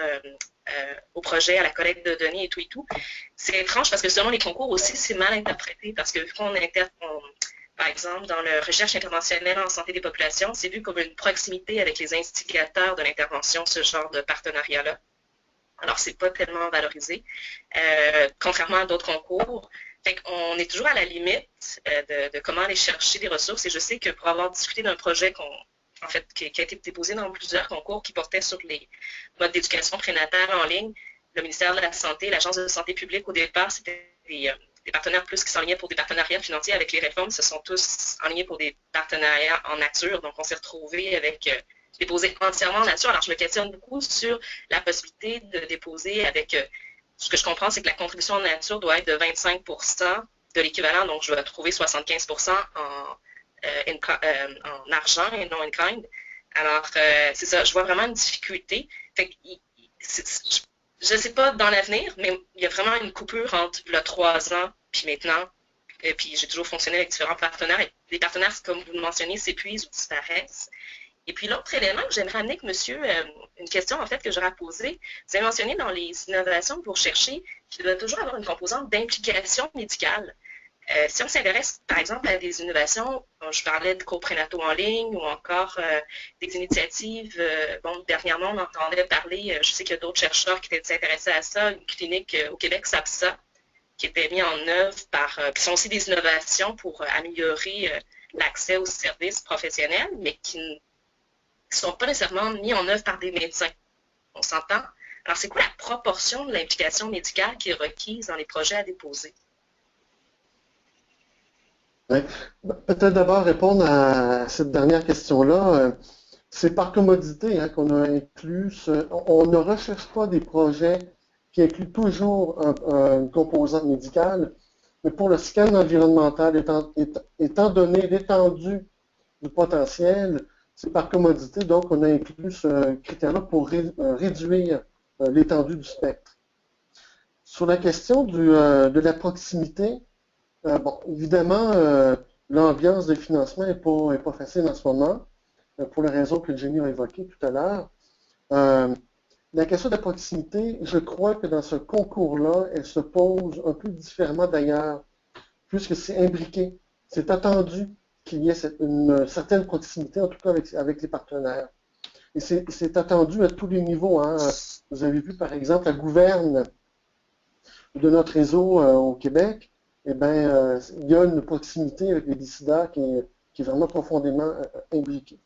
au projet, à la collecte de données et tout et tout. C'est étrange parce que selon les concours aussi, c'est mal interprété parce que vu qu'on par exemple, dans la recherche interventionnelle en santé des populations, c'est vu comme une proximité avec les instigateurs de l'intervention, ce genre de partenariat-là. Alors, c'est pas tellement valorisé, contrairement à d'autres concours. Fait qu'on est toujours à la limite de comment aller chercher des ressources. Et je sais que pour avoir discuté d'un projet qui a été déposé dans plusieurs concours qui portait sur les modes d'éducation prénatale en ligne, le ministère de la Santé, l'Agence de santé publique, au départ, c'était des partenaires plus qui s'enlignaient pour des partenariats financiers. Avec les réformes, se sont tous enlignés pour des partenariats en nature. Donc, on s'est retrouvés avec déposer entièrement en nature. Alors, je me questionne beaucoup sur la possibilité de déposer avec, ce que je comprends, c'est que la contribution en nature doit être de 25 de l'équivalent. Donc, je dois trouver 75 en argent et non in kind. Alors, c'est ça, je vois vraiment une difficulté. Fait que, je ne sais pas dans l'avenir, mais il y a vraiment une coupure entre le 3 ans puis maintenant. Et puis j'ai toujours fonctionné avec différents partenaires. Et les partenaires, comme vous le mentionnez, s'épuisent ou disparaissent. Et puis l'autre élément que j'aimerais amener avec monsieur, une question en fait que j'aurais posée, vous avez mentionné dans les innovations que vous recherchez qu'il doit toujours avoir une composante d'implication médicale. Si on s'intéresse, par exemple, à des innovations, je parlais de cours prénataux en ligne ou encore des initiatives, dernièrement, on entendait parler, je sais qu'il y a d'autres chercheurs qui étaient intéressés à ça, une clinique au Québec, SAPSA, qui était mise en œuvre qui sont aussi des innovations pour améliorer l'accès aux services professionnels, mais qui ne sont pas nécessairement mis en œuvre par des médecins. On s'entend? Alors, c'est quoi la proportion de l'implication médicale qui est requise dans les projets à déposer? Ouais. Peut-être d'abord répondre à cette dernière question-là. C'est par commodité qu'on a inclus. On ne recherche pas des projets qui incluent toujours une composante médicale, mais pour le scan environnemental, étant donné l'étendue du potentiel, c'est par commodité, donc on a inclus ce critère-là pour réduire l'étendue du spectre. Sur la question de la proximité, évidemment, l'ambiance de financement n'est pas facile en ce moment, pour les raisons que Jenny a évoquées tout à l'heure. La question de la proximité, je crois que dans ce concours-là, elle se pose un peu différemment d'ailleurs, puisque c'est imbriqué. C'est attendu qu'il y ait une certaine proximité, en tout cas avec les partenaires. Et c'est attendu à tous les niveaux. Hein. Vous avez vu, par exemple, la gouverne de notre réseau au Québec, eh bien, il y a une proximité avec les décideurs qui est vraiment profondément imbriquée.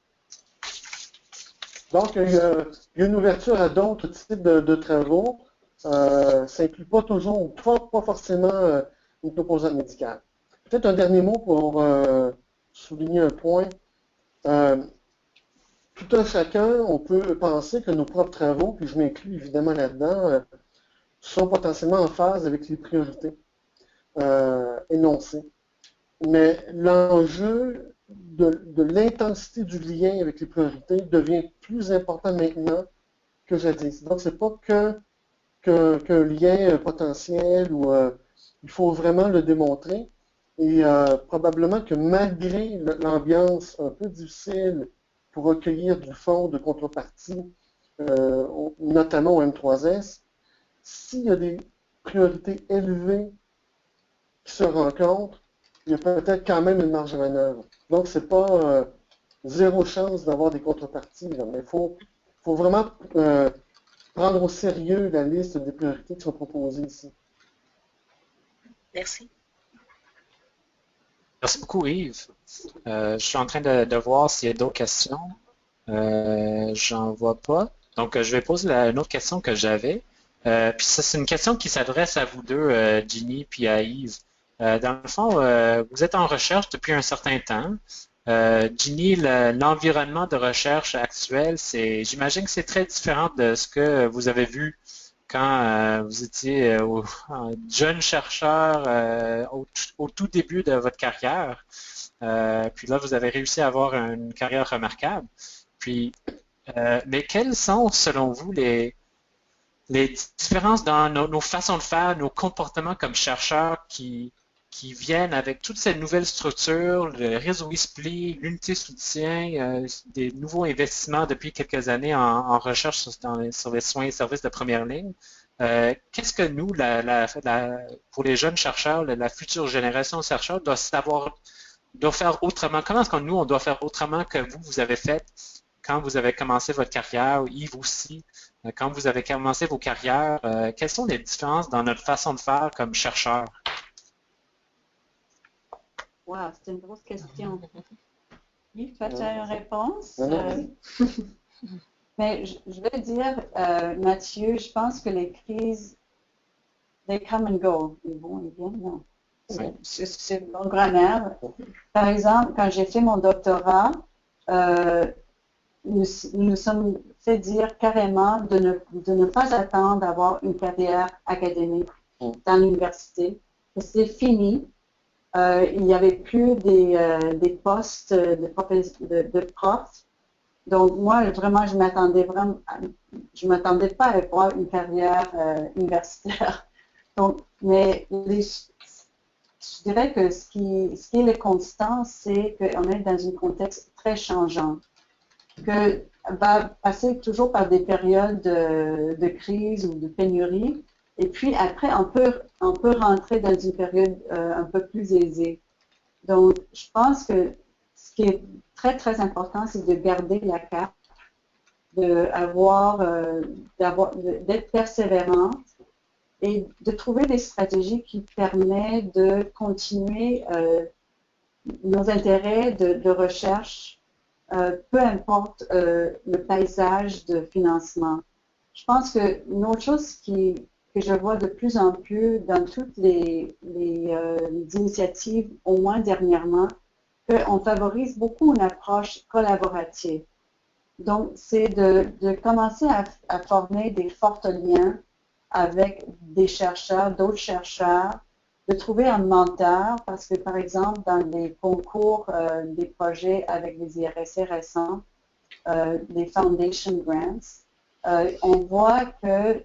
Donc, il y a une ouverture à d'autres types de travaux. Ça n'inclut pas toujours, pas forcément une composante médicale. Peut-être un dernier mot pour souligner un point. Tout un chacun, on peut penser que nos propres travaux, puis je m'inclus évidemment là-dedans, sont potentiellement en phase avec les priorités énoncées. Mais l'enjeu de l'intensité du lien avec les priorités devient plus important maintenant que jadis. Donc, ce n'est pas qu'un lien potentiel où il faut vraiment le démontrer. Et probablement que malgré l'ambiance un peu difficile pour recueillir du fonds de contrepartie, notamment au M3S, s'il y a des priorités élevées qui se rencontrent, il y a peut-être quand même une marge de manœuvre. Donc, ce n'est pas zéro chance d'avoir des contreparties, là, mais il faut vraiment prendre au sérieux la liste des priorités qui sont proposées ici. Merci. Merci beaucoup, Yves. Je suis en train de voir s'il y a d'autres questions. J'en vois pas. Donc, je vais poser une autre question que j'avais. Puis ça, c'est une question qui s'adresse à vous deux, Ginny puis à Yves. Dans le fond, vous êtes en recherche depuis un certain temps. Ginny, l'environnement de recherche actuel, j'imagine que c'est très différent de ce que vous avez vu quand vous étiez jeune chercheur au tout début de votre carrière. Puis là, vous avez réussi à avoir une carrière remarquable. Puis, mais quelles sont, selon vous, les différences dans nos façons de faire, nos comportements comme chercheurs qui qui viennent avec toutes ces nouvelles structures, le réseau ISPLI, l'unité de soutien, des nouveaux investissements depuis quelques années en recherche sur les soins et services de première ligne. Qu'est-ce que nous, pour les jeunes chercheurs, la future génération de chercheurs doit faire autrement? Comment est-ce que nous, on doit faire autrement que vous avez fait quand vous avez commencé votre carrière, Yves aussi, quand vous avez commencé vos carrières? Quelles sont les différences dans notre façon de faire comme chercheurs? Wow, c'est une grosse question. Yves, toi, tu as une réponse? Mais je vais dire, Mathieu, je pense que les crises, they come and go. Ils vont et viennent, non. C'est une bonne grammaire. Par exemple, quand j'ai fait mon doctorat, nous sommes fait dire carrément de ne pas attendre d'avoir une carrière académique dans l'université. C'est fini. Il n'y avait plus des postes de profs. Donc, moi, vraiment, je m'attendais pas à avoir une carrière universitaire. Donc, mais je dirais que ce qui est le constant, c'est qu'on est dans un contexte très changeant, que va passer toujours par des périodes de crise ou de pénurie, et puis après, on peut rentrer dans une période un peu plus aisée. Donc, je pense que ce qui est très, très important, c'est de garder la cap, d'être persévérante et de trouver des stratégies qui permettent de continuer nos intérêts de recherche, peu importe le paysage de financement. Je pense qu'une autre chose que je vois de plus en plus dans toutes les initiatives, au moins dernièrement, qu'on favorise beaucoup une approche collaborative. Donc, c'est de commencer à former des forts liens avec des chercheurs, d'autres chercheurs, de trouver un mentor, parce que, par exemple, dans les concours des projets avec les IRSC récents, les Foundation Grants, on voit que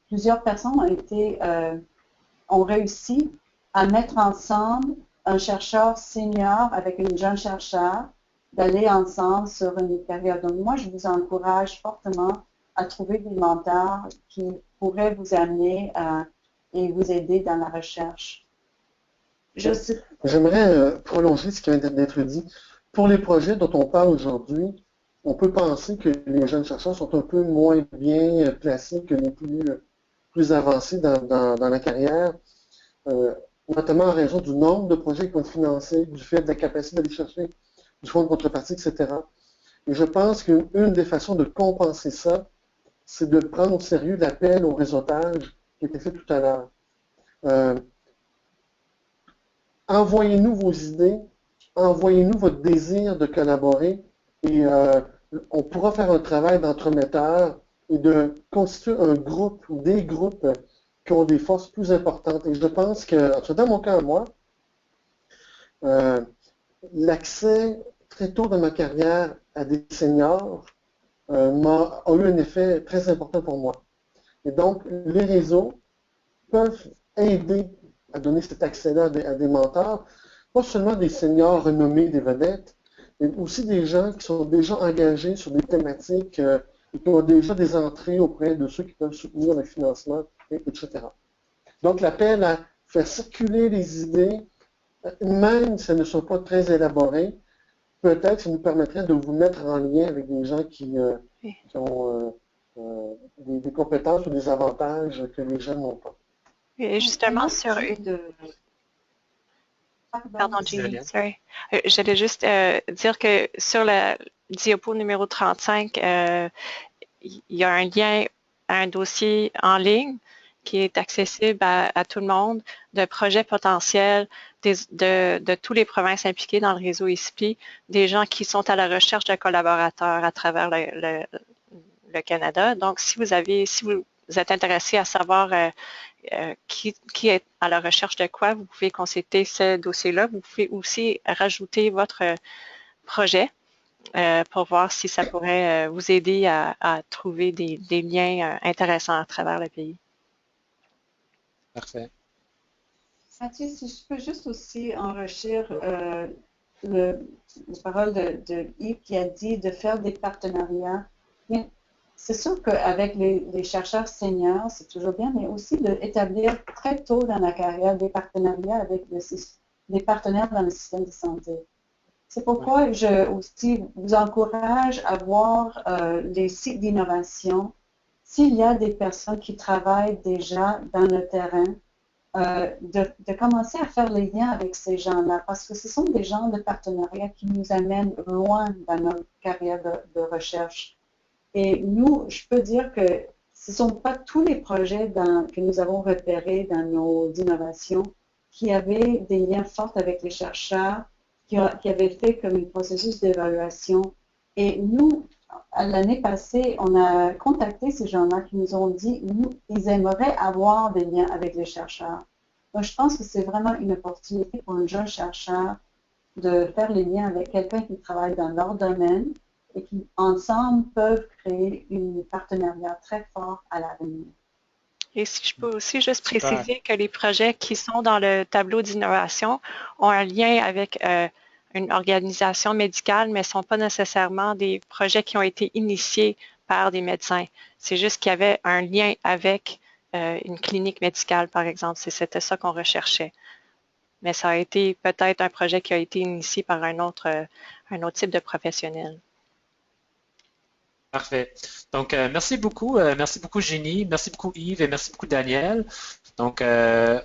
plusieurs personnes ont réussi à mettre ensemble un chercheur senior avec une jeune chercheur, d'aller ensemble sur une période. Donc, moi, je vous encourage fortement à trouver des mentors qui pourraient vous amener et vous aider dans la recherche. J'aimerais prolonger ce qui vient d'être dit. Pour les projets dont on parle aujourd'hui, on peut penser que les jeunes chercheurs sont un peu moins bien placés que les plus avancés dans la carrière, notamment en raison du nombre de projets qui vont être financés, du fait de la capacité d'aller chercher du fonds de contrepartie, etc. Et je pense qu'une des façons de compenser ça, c'est de prendre au sérieux l'appel au réseautage qui a été fait tout à l'heure. Envoyez-nous vos idées, envoyez-nous votre désir de collaborer et on pourra faire un travail d'entremetteur et de constituer un groupe ou des groupes qui ont des forces plus importantes. Et je pense que, dans mon cas, moi, l'accès très tôt dans ma carrière à des seniors a eu un effet très important pour moi. Et donc, les réseaux peuvent aider à donner cet accès-là à des mentors, pas seulement des seniors renommés, des vedettes, mais aussi des gens qui sont déjà engagés sur des thématiques et qui ont déjà des entrées auprès de ceux qui peuvent soutenir le financement, etc. Donc, l'appel à faire circuler les idées, même si elles ne sont pas très élaborées, peut-être que ça nous permettrait de vous mettre en lien avec des gens qui ont des compétences ou des avantages que les jeunes n'ont pas. Et justement, sur une... Pardon, Jenny, sorry. J'allais juste dire que sur la diapo numéro 35, il y a un lien à un dossier en ligne qui est accessible à tout le monde, de projets potentiels de toutes les provinces impliquées dans le réseau ISPLI, des gens qui sont à la recherche de collaborateurs à travers le Canada. Donc, si vous êtes intéressé à savoir qui est à la recherche de quoi, vous pouvez consulter ce dossier-là. Vous pouvez aussi rajouter votre projet pour voir si ça pourrait vous aider à trouver des liens intéressants à travers le pays. Parfait. Mathieu, si je peux juste aussi enrichir la parole de Yves qui a dit de faire des partenariats. Mais c'est sûr qu'avec les chercheurs seniors, c'est toujours bien, mais aussi d'établir très tôt dans la carrière des partenariats avec des partenaires dans le système de santé. C'est pourquoi je aussi vous encourage à voir les sites d'innovation. S'il y a des personnes qui travaillent déjà dans le terrain, de commencer à faire les liens avec ces gens-là, parce que ce sont des gens de partenariat qui nous amènent loin dans notre carrière de recherche. Et nous, je peux dire que ce ne sont pas tous les projets que nous avons repérés dans nos innovations qui avaient des liens forts avec les chercheurs, qui avaient fait comme un processus d'évaluation. Et nous, l'année passée, on a contacté ces gens-là qui nous ont dit, ils aimeraient avoir des liens avec les chercheurs. Donc, je pense que c'est vraiment une opportunité pour un jeune chercheur de faire les liens avec quelqu'un qui travaille dans leur domaine et qui, ensemble, peuvent créer un partenariat très fort à l'avenir. Et si je peux aussi juste préciser que les projets qui sont dans le tableau d'innovation ont un lien avec une organisation médicale, mais ne sont pas nécessairement des projets qui ont été initiés par des médecins. C'est juste qu'il y avait un lien avec une clinique médicale, par exemple. C'était ça qu'on recherchait. Mais ça a été peut-être un projet qui a été initié par un autre type de professionnel. Parfait. Donc, merci beaucoup Jenny, merci beaucoup Yves et merci beaucoup Daniel. Donc,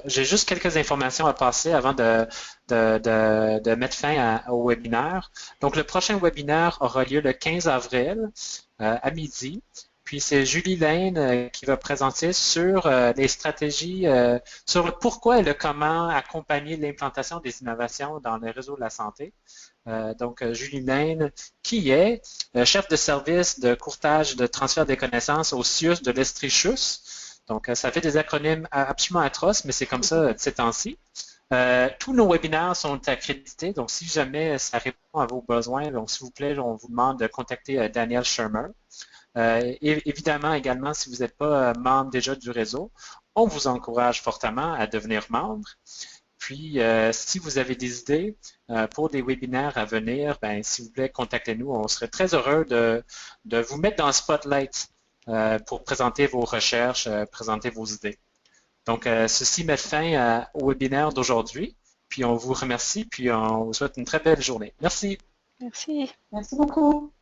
j'ai juste quelques informations à passer avant de mettre fin au webinaire. Donc, le prochain webinaire aura lieu le 15 avril à midi. Puis, c'est Julie Lane qui va présenter sur les stratégies, sur le pourquoi et le comment accompagner l'implantation des innovations dans les réseaux de la santé. Donc, Julie Lane, qui est chef de service de courtage de transfert des connaissances au CIUS de l'Estrichus. Donc, ça fait des acronymes absolument atroces, mais c'est comme ça de ces temps-ci. Tous nos webinaires sont accrédités, donc si jamais ça répond à vos besoins, donc s'il vous plaît, on vous demande de contacter Daniel Shermer. Et évidemment, également, si vous n'êtes pas membre déjà du réseau, on vous encourage fortement à devenir membre. Puis, si vous avez des idées pour des webinaires à venir, ben, s'il vous plaît, contactez-nous. On serait très heureux de vous mettre dans le spotlight pour présenter vos recherches, présenter vos idées. Donc, ceci met fin au webinaire d'aujourd'hui. Puis, on vous remercie, puis on vous souhaite une très belle journée. Merci. Merci. Merci beaucoup.